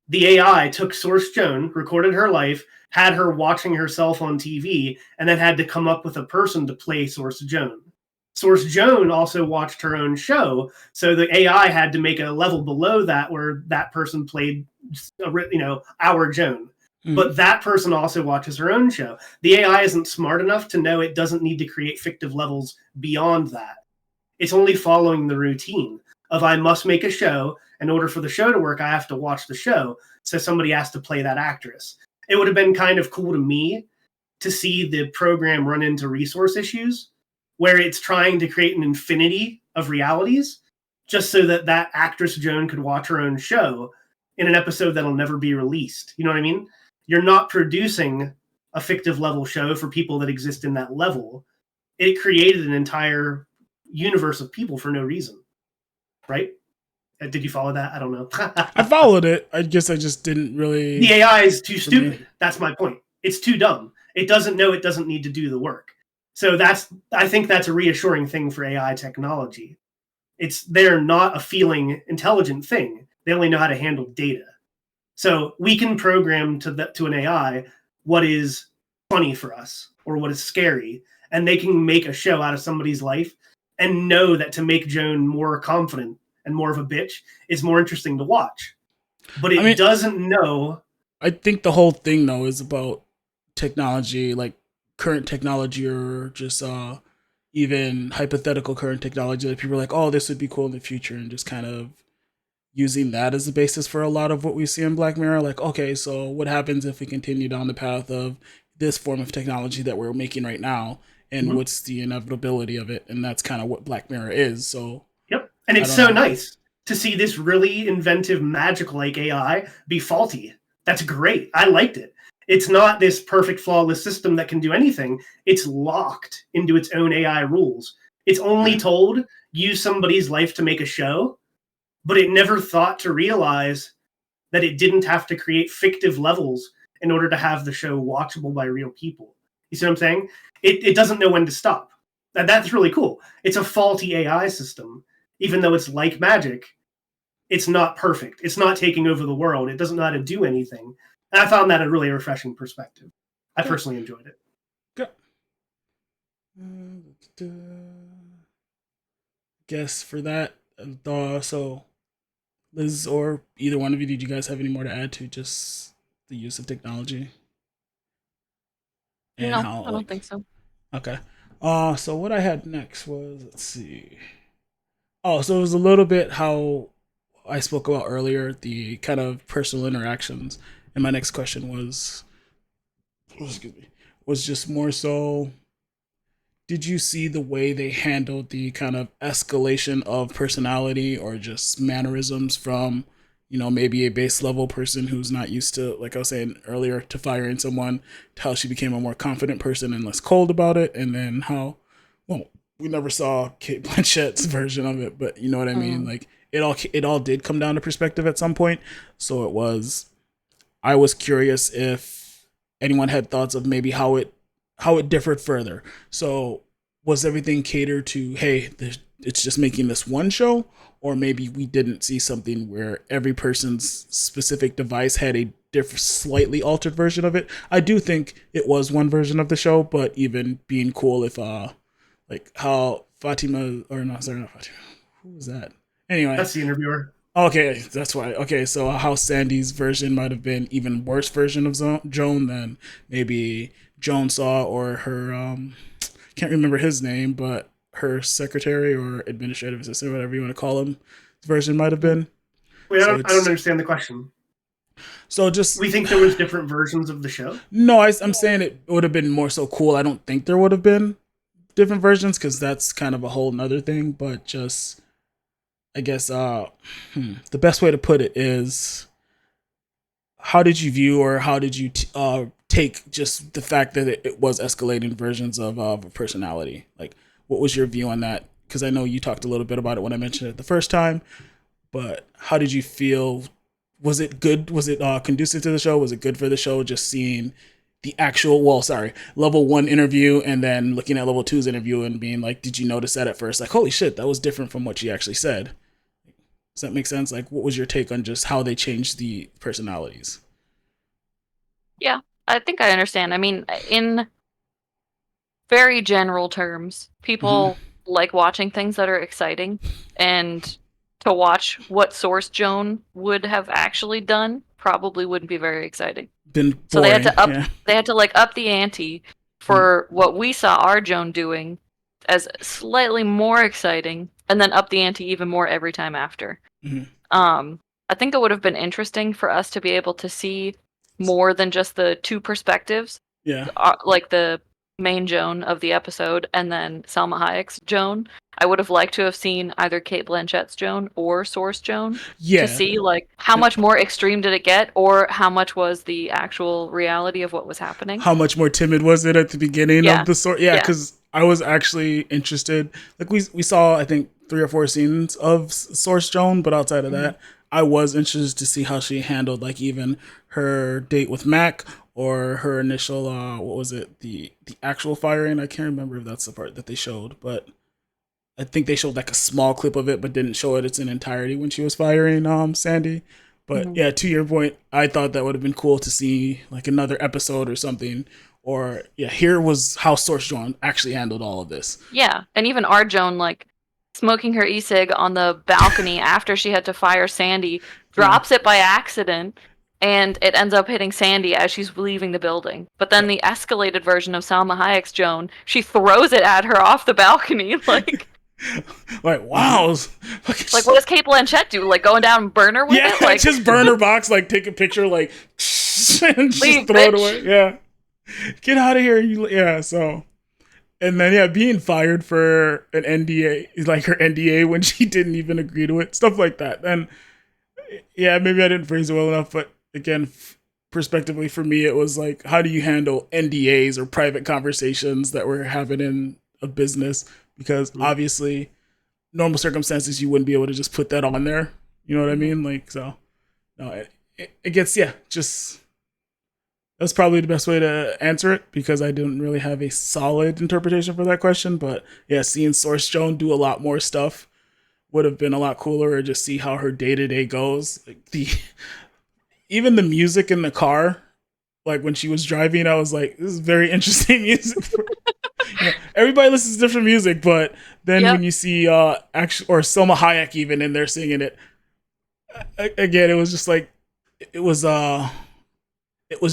The AI took Source Joan, recorded her life, had her watching herself on TV, and then had to come up with a person to play Source Joan. Source Joan also watched her own show, so the AI had to make a level below that where that person played, our Joan. But that person also watches her own show. The AI isn't smart enough to know it doesn't need to create fictive levels beyond that. It's only following the routine of I must make a show. In order for the show to work, I have to watch the show. So somebody has to play that actress. It would have been kind of cool to me to see the program run into resource issues where it's trying to create an infinity of realities just so that actress Joan could watch her own show in an episode that'll never be released. You know what I mean? You're not producing a fictive level show for people that exist in that level. It created an entire universe of people for no reason. Right? Did you follow that? I don't know. I followed it. I guess I just didn't really... The AI is too stupid. That's my point. It's too dumb. It doesn't know it doesn't need to do the work. So I think that's a reassuring thing for AI technology. They're not a feeling intelligent thing. They only know how to handle data. So we can program to an AI what is funny for us or what is scary, and they can make a show out of somebody's life and know that to make Joan more confident and more of a bitch is more interesting to watch. But it doesn't know. I think the whole thing, though, is about technology, like current technology or just even hypothetical current technology that people are like, oh, this would be cool in the future, and just kind of using that as the basis for a lot of what we see in Black Mirror. Like, okay, so what happens if we continue down the path of this form of technology that we're making right now, and what's the inevitability of it? And that's kind of what Black Mirror is. So yep, and it's so nice to see this really inventive, magic-like AI be faulty. That's great. I liked it. It's not this perfect, flawless system that can do anything. It's locked into its own AI rules. It's only told, use somebody's life to make a show, but it never thought to realize that it didn't have to create fictive levels in order to have the show watchable by real people. You see what I'm saying? It doesn't know when to stop. That's really cool. It's a faulty AI system. Even though it's like magic, it's not perfect. It's not taking over the world. It doesn't know how to do anything. And I found that a really refreshing perspective. I personally enjoyed it. Guess for that, so Liz or either one of you, did you guys have any more to add to just the use of technology? And no, how, I don't think so. Okay. So what I had next was, let's see. Oh, so it was a little bit how I spoke about earlier, the kind of personal interactions. And my next question was, was just more so, did you see the way they handled the kind of escalation of personality or just mannerisms from, maybe a base level person who's not used to, like I was saying earlier, to firing someone, to how she became a more confident person and less cold about it, and then how, well, we never saw Kate Blanchett's version of it, but you know what I mean? Like it all did come down to perspective at some point. So I was curious if anyone had thoughts of maybe how it differed further. So was everything catered to, hey, it's just making this one show, or maybe we didn't see something where every person's specific device had a different, slightly altered version of it? I do think it was one version of the show, but even being cool if like how Fatima, or no, sorry, not Fatima. Who was that? Anyway, that's the interviewer. Okay, that's why. Okay, so how Sandy's version might have been even worse version of Joan than maybe Joan saw, or her can't remember his name, but her secretary or administrative assistant, whatever you want to call him, version might have been. Wait, I don't understand the question. So just, we think there was different versions of the show? No, I'm saying it would have been more so cool. I don't think there would have been different versions, because that's kind of a whole nother thing, but just, I guess the best way to put it is, how did you view, or how did you take just the fact that it was escalating versions of a personality? Like, what was your view on that? Because I know you talked a little bit about it when I mentioned it the first time, but how did you feel? Was it good? Was it conducive to the show? Was it good for the show, just seeing the actual, level 1 interview and then looking at level 2's interview and being like, did you notice that at first? Like, holy shit, that was different from what she actually said. Does that make sense? Like, what was your take on just how they changed the personalities? Yeah, I think I understand. I mean, in very general terms, people like watching things that are exciting, and to watch what Source Joan would have actually done probably wouldn't be very exciting. Been boring. So they had to up the ante for what we saw our Joan doing as slightly more exciting, and then up the ante even more every time after. I think it would have been interesting for us to be able to see more than just the two perspectives. Yeah. Like the main Joan of the episode and then Salma Hayek's Joan. I would have liked to have seen either Kate Blanchett's Joan or Source Joan to see like how much more extreme did it get, or how much was the actual reality of what was happening. How much more timid was it at the beginning of the Source? Yeah, because I was actually interested. Like we saw, I think, 3 or 4 scenes of Source Joan, but outside of that, I was interested to see how she handled like even her date with Mac, or her initial what was it, the actual firing. I can't remember if that's the part that they showed, but I think they showed like a small clip of it, but didn't show it in entirety when she was firing Sandy. But yeah, to your point, I thought that would have been cool to see like another episode or something. Or here was how Source Joan actually handled all of this. Yeah, and even our Joan, like smoking her e-cig on the balcony after she had to fire Sandy, drops it by accident, and it ends up hitting Sandy as she's leaving the building. But then the escalated version of Salma Hayek's Joan, she throws it at her off the balcony, like wow. Like, what does Kate Blanchett do? Like, going down and burn her with it? Like, just burn her box, like, take a picture, like, and just throw it away. Yeah. Get out of here. So. And then, being fired for an NDA, like her NDA when she didn't even agree to it. Stuff like that. And, maybe I didn't phrase it well enough, but again, prospectively for me, it was like, how do you handle NDAs or private conversations that we're having in a business? Because obviously, normal circumstances, you wouldn't be able to just put that on there. You know what I mean? Like, so, no, it gets just that's probably the best way to answer it because I didn't really have a solid interpretation for that question. But yeah, seeing Source Joan do a lot more stuff would have been a lot cooler, or just see how her day to day goes. Like even the music in the car, like when she was driving, I was like, this is very interesting music. Everybody listens to different music, but then when you see actually or Selma Hayek even in there singing it, again, it was just like it was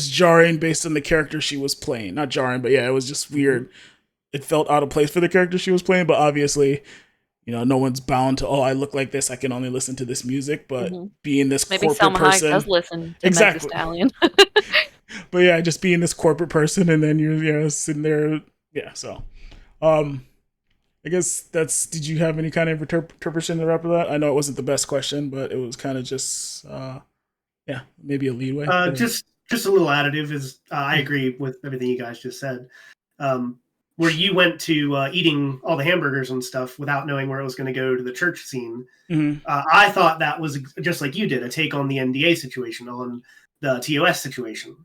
jarring based on the character she was playing. Not jarring, but yeah, it was just weird. It felt out of place for the character she was playing, but obviously, no one's bound to, I look like this, I can only listen to this music, but being this maybe corporate Selma person. Hayek does listen to exactly. Meg Thee Stallion. But yeah, just being this corporate person and then you're sitting there. Yeah, so I guess did you have any kind of interpretation to wrap of that? I know it wasn't the best question, but it was kind of just maybe a leadway. Just a little additive is I agree with everything you guys just said. Where you went to eating all the hamburgers and stuff without knowing where it was going to go to the church scene. Mm-hmm. I thought that was just like you did, a take on the NDA situation, on the TOS situation.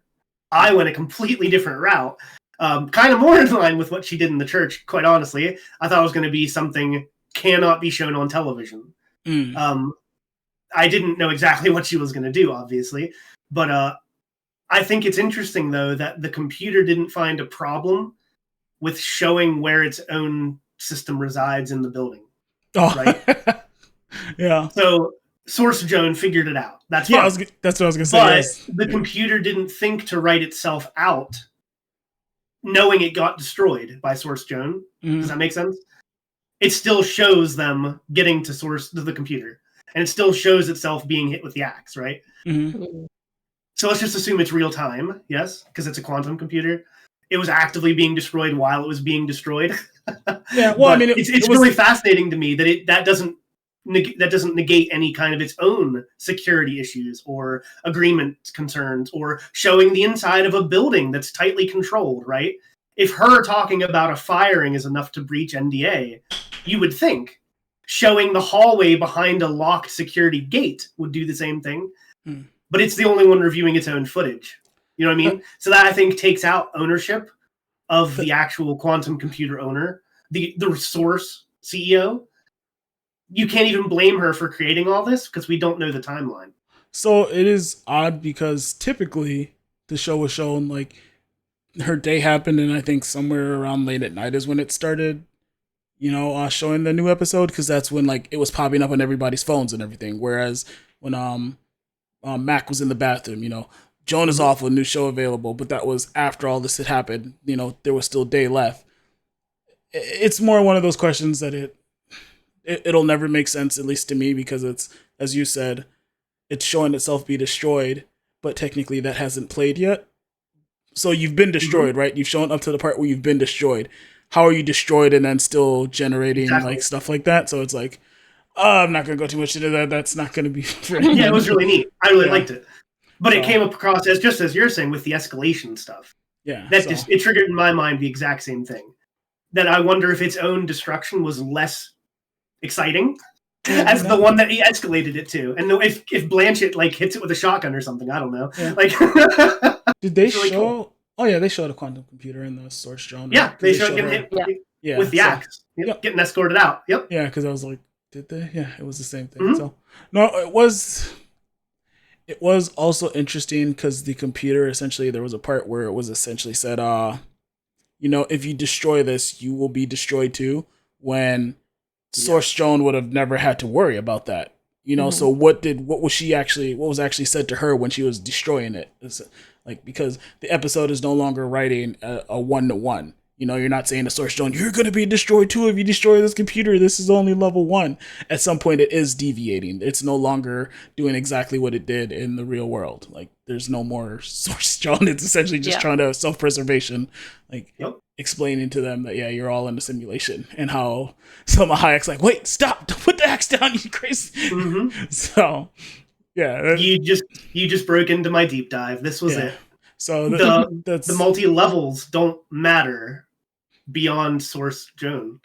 I went a completely different route, kind of more in line with what she did in the church, quite honestly. I thought it was going to be something cannot be shown on television. I didn't know exactly what she was going to do, obviously. But I think it's interesting, though, that the computer didn't find a problem with showing where its own system resides in the building. Oh, right? Yeah. So Source Joan figured it out. That's fine. That's what I was going to say. But the computer didn't think to write itself out, knowing it got destroyed by Source Joan. Does that make sense? It still shows them getting to the computer, and it still shows itself being hit with the axe, right? So let's just assume it's real time, yes, because it's a quantum computer. It was actively being destroyed while it was being destroyed. Yeah, well, I mean, it's really fascinating to me that that doesn't negate any kind of its own security issues or agreement concerns or showing the inside of a building that's tightly controlled, right? If her talking about a firing is enough to breach NDA, you would think showing the hallway behind a locked security gate would do the same thing. But it's the only one reviewing its own footage. You know what I mean? So that, I think, takes out ownership of the actual quantum computer owner, the Source CEO. You can't even blame her for creating all this because we don't know the timeline. So it is odd because typically the show was shown like her day happened, and I think somewhere around late at night is when it started, showing the new episode, because that's when like it was popping up on everybody's phones and everything. Whereas when Mac was in the bathroom, Joan is off, a new show available, but that was after all this had happened. There was still day left. It's more one of those questions that it'll never make sense, at least to me, because it's, as you said, it's showing itself be destroyed, but technically that hasn't played yet. So you've been destroyed, right? You've shown up to the part where you've been destroyed. How are you destroyed and then still generating like stuff like that? So it's like, I'm not going to go too much into that. That's not going to be... Yeah, it was really neat. I really liked it. But it came across as, just as you're saying, with the escalation stuff. Yeah. It triggered in my mind the exact same thing. That I wonder if its own destruction was less exciting as the one that he escalated it to. And if Blanchett like hits it with a shotgun or something, I don't know. Yeah. Like, did they show? Cool. Oh yeah, they showed a quantum computer in the Source Joan. Right? Yeah, they showed getting hit with the axe, getting escorted out. Yep. Yeah, because I was like, did they? Yeah, it was the same thing. So no, it was also interesting because the computer, essentially, there was a part where it was essentially said, if you destroy this, you will be destroyed too. When Source Joan would have never had to worry about that. So what was actually said to her when she was destroying it? It's like, because the episode is no longer writing a 1-to-1. You're not saying to Source Joan, you're going to be destroyed too if you destroy this computer. This is only level 1. At some point, it is deviating. It's no longer doing exactly what it did in the real world. Like, there's no more Source Joan. It's essentially just trying to self-preservation, like explaining to them that, you're all in a simulation, and how Selma Hayek's like, wait, stop, don't put the axe down, you crazy. So, yeah. You just broke into my deep dive. This was it. So the multi-levels don't matter beyond Source Joan.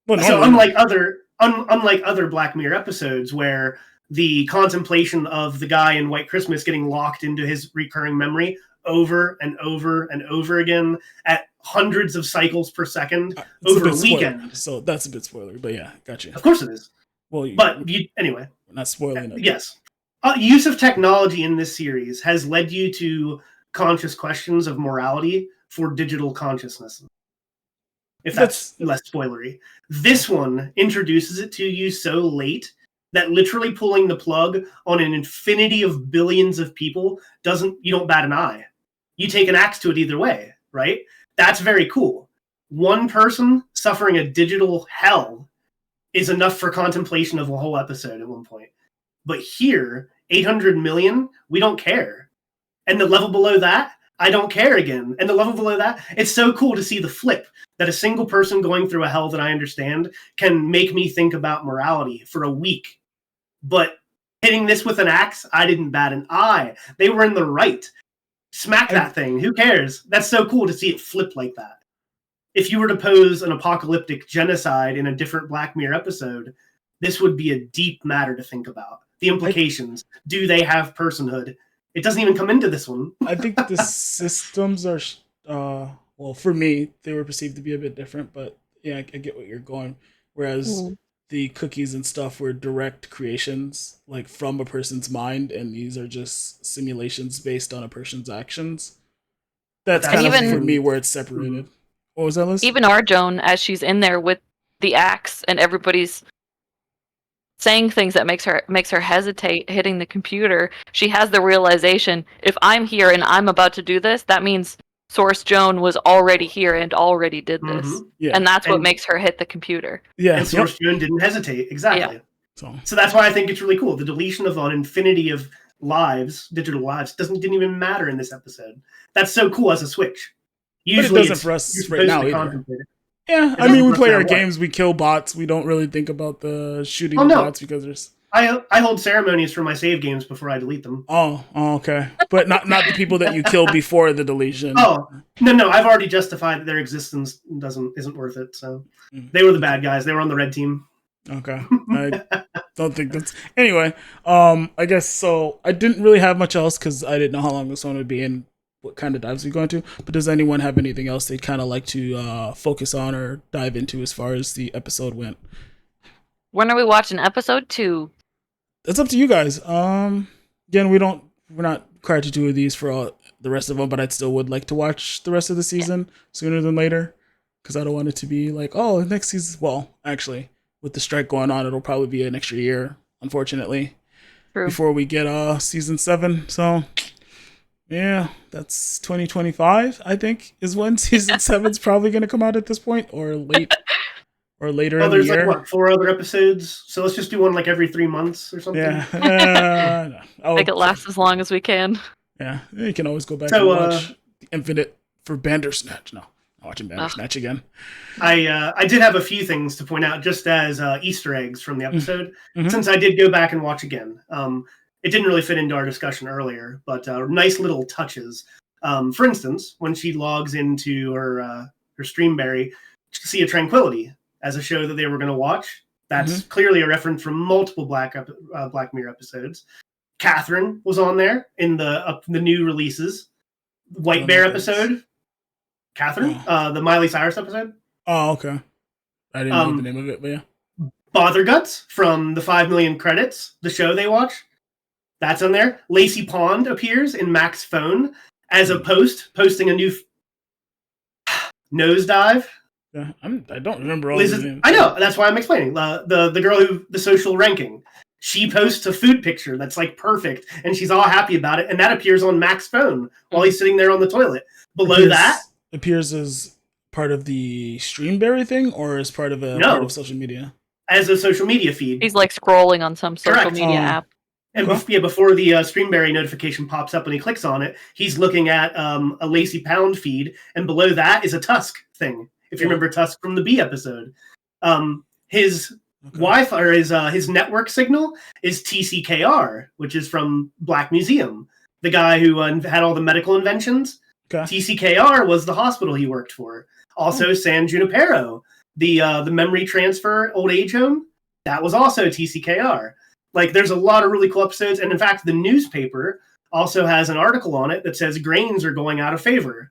Well, so unlike other Black Mirror episodes where the contemplation of the guy in White Christmas getting locked into his recurring memory over and over and over again at hundreds of cycles per second over a weekend. So that's a bit spoiler, but yeah, gotcha. Of course it is. Well, anyway, we're not spoiling it. Yes. Use of technology in this series has led you to conscious questions of morality for digital consciousness. If that's less spoilery. This one introduces it to you so late that literally pulling the plug on an infinity of billions of people you don't bat an eye. You take an axe to it either way, right? That's very cool. One person suffering a digital hell is enough for contemplation of a whole episode at one point. But here, 800 million, we don't care. And the level below that, I don't care again. And the level below that, it's so cool to see the flip that a single person going through a hell that I understand can make me think about morality for a week. But hitting this with an axe, I didn't bat an eye. They were in the right. Smack that thing. Who cares? That's so cool to see it flip like that. If you were to pose an apocalyptic genocide in a different Black Mirror episode, this would be a deep matter to think about. The implications. Do they have personhood? It doesn't even come into this one. I think the systems are, well, for me, they were perceived to be a bit different, but yeah, I get what you're going. Whereas the cookies and stuff were direct creations, like from a person's mind, and these are just simulations based on a person's actions. That's kind of, for me, where it's separated. What was that, Liz? Even our Joan, as she's in there with the axe and everybody's saying things that makes her hesitate hitting the computer, she has the realization, if I'm here and I'm about to do this, that means Source Joan was already here and already did this. Yeah. And that's what makes her hit the computer. Yeah. And Source Joan didn't hesitate. Exactly. Yeah. So that's why I think it's really cool. The deletion of an infinity of lives, digital lives, didn't even matter in this episode. That's so cool as a switch. Usually but it doesn't for us right now either. Yeah, I mean, we play our games, we kill bots, we don't really think about the shooting bots because there's... I hold ceremonies for my save games before I delete them. Oh, okay. But not the people that you kill before the deletion. Oh, no, I've already justified that their existence isn't worth it, so... They were the bad guys, they were on the red team. Okay. I don't think that's... Anyway, I guess, so I didn't really have much else because I didn't know how long this one would be and what kind of dives we go into, but does anyone have anything else they'd kind of like to focus on or dive into as far as the episode went? When are we watching episode 2? It's up to you guys. Again, we're not required to do these for all the rest of them, but I still would like to watch the rest of the season sooner than later because I don't want it to be like, oh, next season. Well, actually, with the strike going on, it'll probably be an extra year, unfortunately, before we get season 7. So. Yeah, that's 2025, I think, is when season 7's probably going to come out at this point, or later in the year. There's like 4 other episodes, so let's just do one like every 3 months or something. Yeah, make it last as long as we can. Yeah, you can always go back and watch the Infinite for Bandersnatch. No, I'm watching Bandersnatch again. I did have a few things to point out just as Easter eggs from the episode, since I did go back and watch again. It didn't really fit into our discussion earlier, but nice little touches. For instance, when she logs into her Streamberry, Sea of Tranquility as a show that they were going to watch. That's clearly a reference from multiple Black Mirror episodes. Catherine was on there in the new releases. White Bear episode. Catherine, the Miley Cyrus episode. Oh, okay. I didn't know the name of it, but yeah. Botherguts from the 5 Million Credits, the show they watch. That's on there. Lacey Pond appears in Mac's phone as a posting a new nosedive. Yeah, I don't remember all these names. I know, that's why I'm explaining. The girl who the social ranking. She posts a food picture that's like perfect, and she's all happy about it, and that appears on Mac's phone while he's sitting there on the toilet. Below that appears as part of the Streamberry thing, or as part of part of social media. As a social media feed. He's like scrolling on some social media app. And before the Streamberry notification pops up and he clicks on it, he's looking at a Lacey Pound feed, and below that is a Tusk thing. If you remember Tusk from the B episode, his Wi-Fi or his network signal is TCKR, which is from Black Museum, the guy who had all the medical inventions. Okay. TCKR was the hospital he worked for. Also, San Junipero, the memory transfer old age home, that was also TCKR. Like, there's a lot of really cool episodes. And in fact, the newspaper also has an article on it that says grains are going out of favor.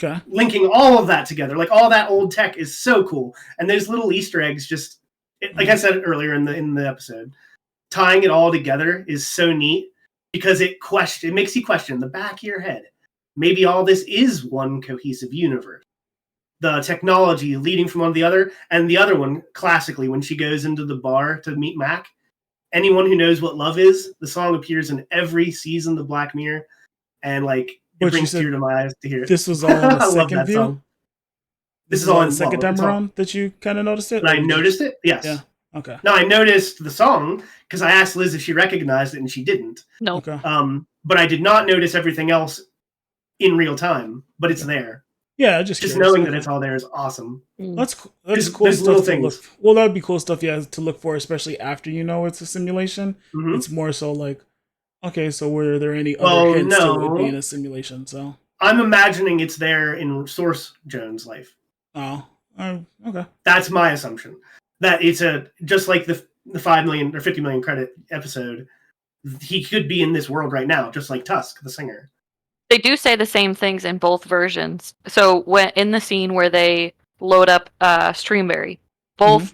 Okay. Linking all of that together. Like, all that old tech is so cool. And those little Easter eggs just, like I said earlier in the episode, tying it all together is so neat because it makes you question the back of your head. Maybe all this is one cohesive universe. The technology leading from one to the other, and the other one, classically, when she goes into the bar to meet Mac, anyone who knows what love is, the song appears in every season of Black Mirror, and like it brings tears to my eyes to hear it. This was all on the second view? Song. This is all the second time around that you kind of noticed it? I noticed it? Yes. Yeah. Okay. No, I noticed the song because I asked Liz if she recognized it, and she didn't. No. Okay. But I did not notice everything else in real time, but it's there. Yeah, just knowing that it's all there is awesome. That's cool there's stuff little to things. look. Well, that would be cool stuff, yeah, to look for, especially after you know it's a simulation. Mm-hmm. It's more so like, okay, so were there any other hints to it being a simulation? So I'm imagining it's there in Source Joan's life. Oh, okay. That's my assumption. That it's just like the 5 million or 50 million credit episode. He could be in this world right now, just like Tusk, the singer. They do say the same things in both versions. So when in the scene where they load up Streamberry, both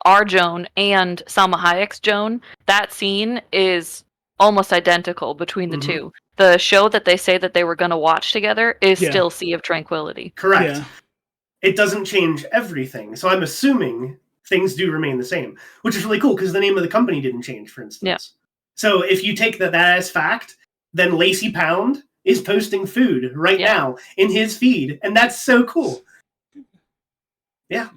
our Joan and Salma Hayek's Joan, that scene is almost identical between the two. The show that they say that they were going to watch together is still Sea of Tranquility. Correct. Yeah. It doesn't change everything. So I'm assuming things do remain the same, which is really cool because the name of the company didn't change, for instance. Yeah. So if you take that as fact, then Lacey Pound is posting food right now in his feed, and that's so cool. Yeah.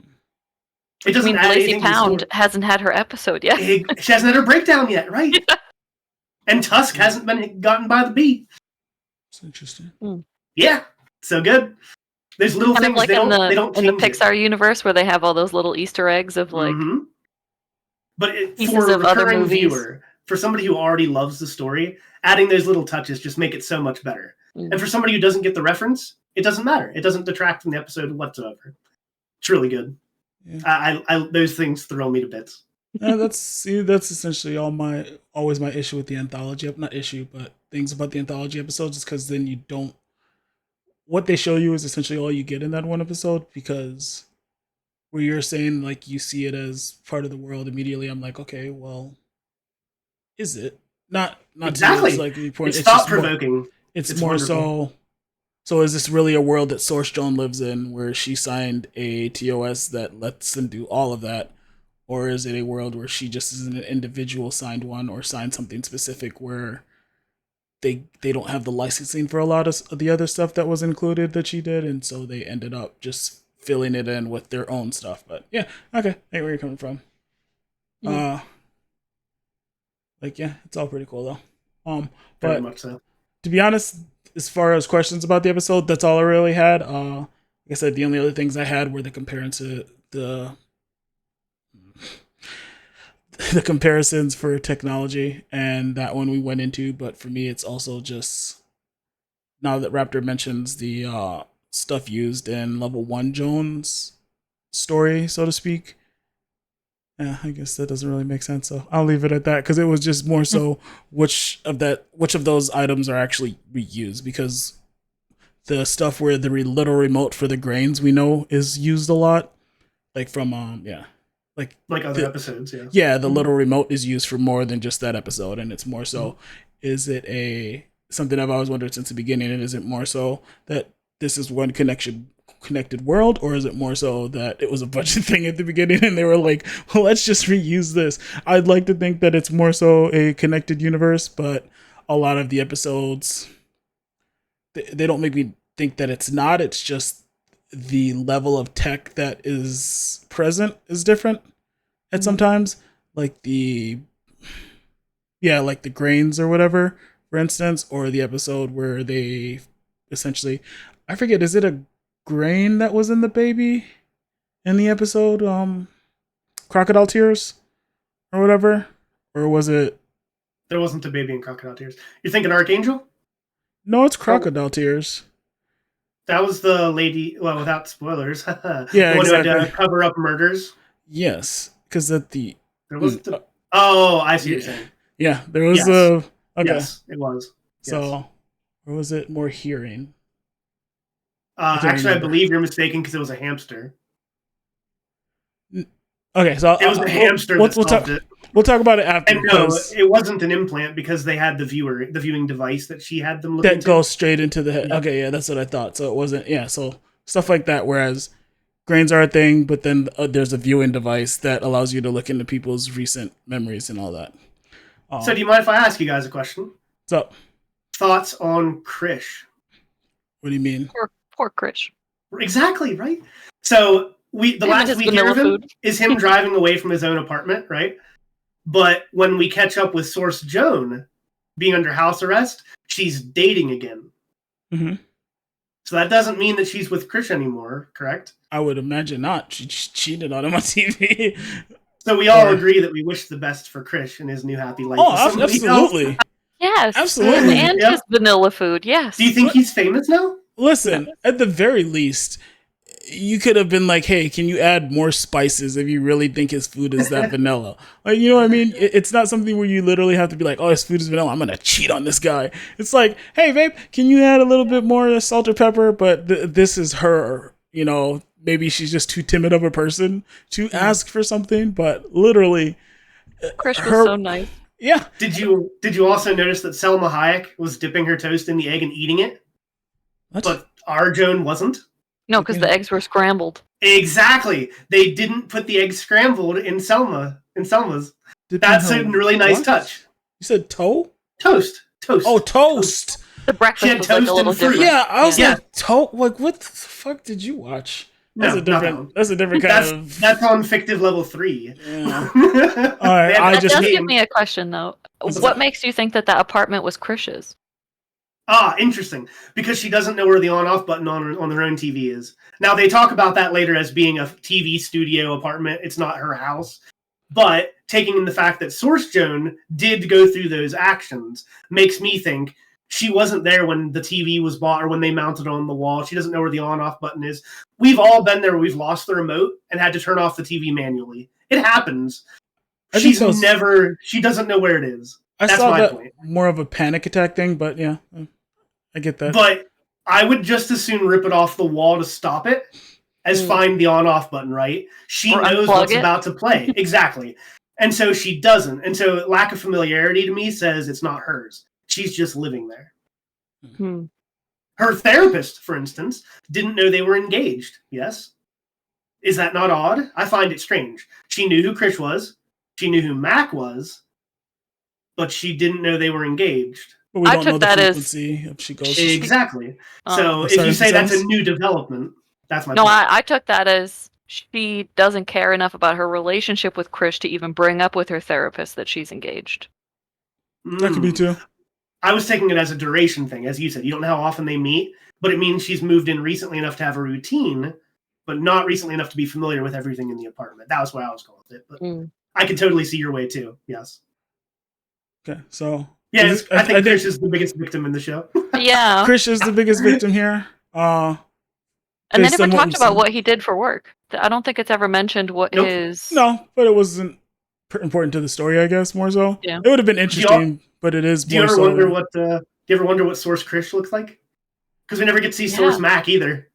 It doesn't add Lacey anything Pound to hasn't had her episode yet. She hasn't had her breakdown yet, right? Yeah. And Tusk hasn't been gotten by the bee. That's interesting. Yeah, so good. There's little kind things like they don't in the Pixar universe where they have all those little Easter eggs of like But pieces for a of other recurring movies. viewer, for somebody who already loves the story, adding those little touches just make it so much better. And for somebody who doesn't get the reference, it doesn't matter. It doesn't detract from the episode whatsoever. It's really good. Yeah. I those things thrill me to bits. Yeah, that's essentially always my issue with the anthology. Not issue, but things about the anthology episodes is because then you don't. What they show you is essentially all you get in that one episode, because where you're saying like you see it as part of the world immediately, I'm like, okay, well, is it not exactly? To, like, it's thought provoking. It's more wonderful. So is this really a world that Source Joan lives in, where she signed a TOS that lets them do all of that? Or is it a world where she just is an individual signed one, or signed something specific where they don't have the licensing for a lot of the other stuff that was included that she did, and so they ended up just filling it in with their own stuff. But yeah, okay, I get where you're coming from. It's all pretty cool though. But very much so. To be honest, as far as questions about the episode, that's all I really had. Like I said, the only other things I had were the comparisons for technology, and that one we went into. But for me, it's also just, now that Raptor mentions the stuff used in level 1 Joan's story, so to speak. Yeah, I guess that doesn't really make sense, so I'll leave it at that, because it was just more so which of those items are actually reused, because the stuff where the little remote for the grains we know is used a lot, like from like other episodes, yeah. Yeah, the little remote is used for more than just that episode, and it's more so, is it something I've always wondered since the beginning, and is it more so that this is one connected world, or is it more so that it was a budget thing at the beginning and they were like, well, let's just reuse this? I'd like to think that it's more so a connected universe, but a lot of the episodes, they don't make me think that it's not. It's just the level of tech that is present is different at sometimes, like the grains or whatever, for instance, or the episode where they essentially, I forget, is it a grain that was in the baby in the episode, Crocodile Tears or whatever, or was it? There wasn't a baby in Crocodile Tears. You're thinking Archangel? No, it's Crocodile Tears. That was the lady. Well, without spoilers. Yeah, the one exactly. who had to cover up murders. Yes, because at the there wasn't. Oh, I see what you're saying. Yeah, there was Yes. a okay. Yes, it was. Yes. So, or was it more hearing? Actually, I remember. believe you're mistaken because it was a hamster. Okay, so It was a hamster that solved it. We'll talk about it after. And no, it wasn't an implant because they had the viewing device that she had them look that into. goes straight into the head. Yeah. Okay, yeah, that's what I thought. So it wasn't. Yeah, so stuff like that. Whereas grains are a thing, but then there's a viewing device that allows you to look into people's recent memories and all that. So do you mind if I ask you guys a question? What's up? Thoughts on Krish? What do you mean? Poor Krish. Exactly, right? So the last we hear of him is him driving away from his own apartment, right? But when we catch up with Source Joan being under house arrest, she's dating again. Mm-hmm. So that doesn't mean that she's with Krish anymore, correct? I would imagine not. She cheated on him on TV. So we all agree that we wish the best for Krish and his new happy life. Oh, absolutely. Else. Yes. Absolutely. And his vanilla food, yes. Do you think he's famous now? Listen, at the very least, you could have been like, hey, can you add more spices if you really think his food is that vanilla? Like, you know what I mean? It's not something where you literally have to be like, oh, his food is vanilla, I'm going to cheat on this guy. It's like, hey, babe, can you add a little bit more salt or pepper? But this is her, you know, maybe she's just too timid of a person to ask for something, but literally. Krish was so nice. Yeah. Did you also notice that Selma Hayek was dipping her toast in the egg and eating it? What? But our Joan wasn't? No, because the eggs were scrambled. Exactly. They didn't put the eggs scrambled in Selma's. That's a really nice touch. You said toe? Toast. Oh, toast. The breakfast was like a little different. Yeah, I was like, like, what the fuck did you watch? That's a different kind of. That's on fictive level 3. Yeah. All right, that does give me a question though. What makes you think that apartment was Krish's? Interesting. Because she doesn't know where the on-off button on her own TV is. Now, they talk about that later as being a TV studio apartment. It's not her house. But taking in the fact that Source Joan did go through those actions makes me think she wasn't there when the TV was bought or when they mounted it on the wall. She doesn't know where the on-off button is. We've all been there where we've lost the remote and had to turn off the TV manually. It happens. She doesn't know where it is. That's my point. More of a panic attack thing, but yeah, I get that. But I would just as soon rip it off the wall to stop it as find the on-off button, right? She knows what's about to play. Exactly. And so she doesn't. And so lack of familiarity to me says it's not hers. She's just living there. Her therapist, for instance, didn't know they were engaged. Yes? Is that not odd? I find it strange. She knew who Krish was. She knew who Mac was. But she didn't know they were engaged. But we don't know the frequency if she goes. Exactly. So if you say that's a new development, that's my point. I took that as she doesn't care enough about her relationship with Krish to even bring up with her therapist that she's engaged. That could be too. I was taking it as a duration thing. As you said, you don't know how often they meet, but it means she's moved in recently enough to have a routine, but not recently enough to be familiar with everything in the apartment. That was where I was going with it. But I can totally see your way too. Yes. Okay, so yeah, I think Krish is the biggest victim in the show. Yeah, Krish is the biggest victim here. And they never talked about what he did for work. I don't think it's ever mentioned what his. No, but it wasn't important to the story, I guess. More so, yeah. It would have been interesting, but it is. Do you ever wonder what? Do you ever wonder what Source Krish looks like? Because we never get to see Source Mac either.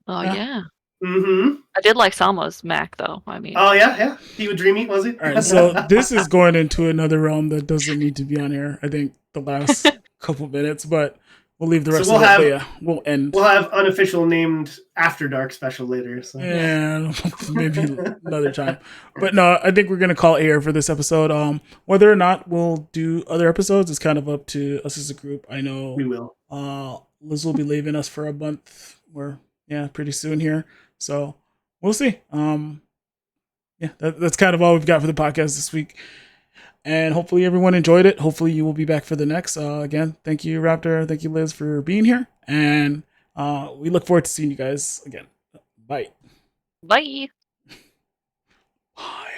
Oh yeah. Mm-hmm. I did like Salma's Mac though. I mean. Oh yeah. He would dream eat, was he? All right, so this is going into another realm that doesn't need to be on here. I think the last couple minutes, but we'll leave the rest of it. But yeah, we'll end. We'll have unofficial named After Dark special later. So. Yeah, maybe another time. But no, I think we're gonna call it here for this episode. Whether or not we'll do other episodes is kind of up to us as a group. I know we will. Liz will be leaving us for a month. Pretty soon here. So we'll see. That's kind of all we've got for the podcast this week. And hopefully everyone enjoyed it. Hopefully you will be back for the next. Again, thank you, Raptor. Thank you, Liz, for being here. And we look forward to seeing you guys again. Bye. Bye. Bye.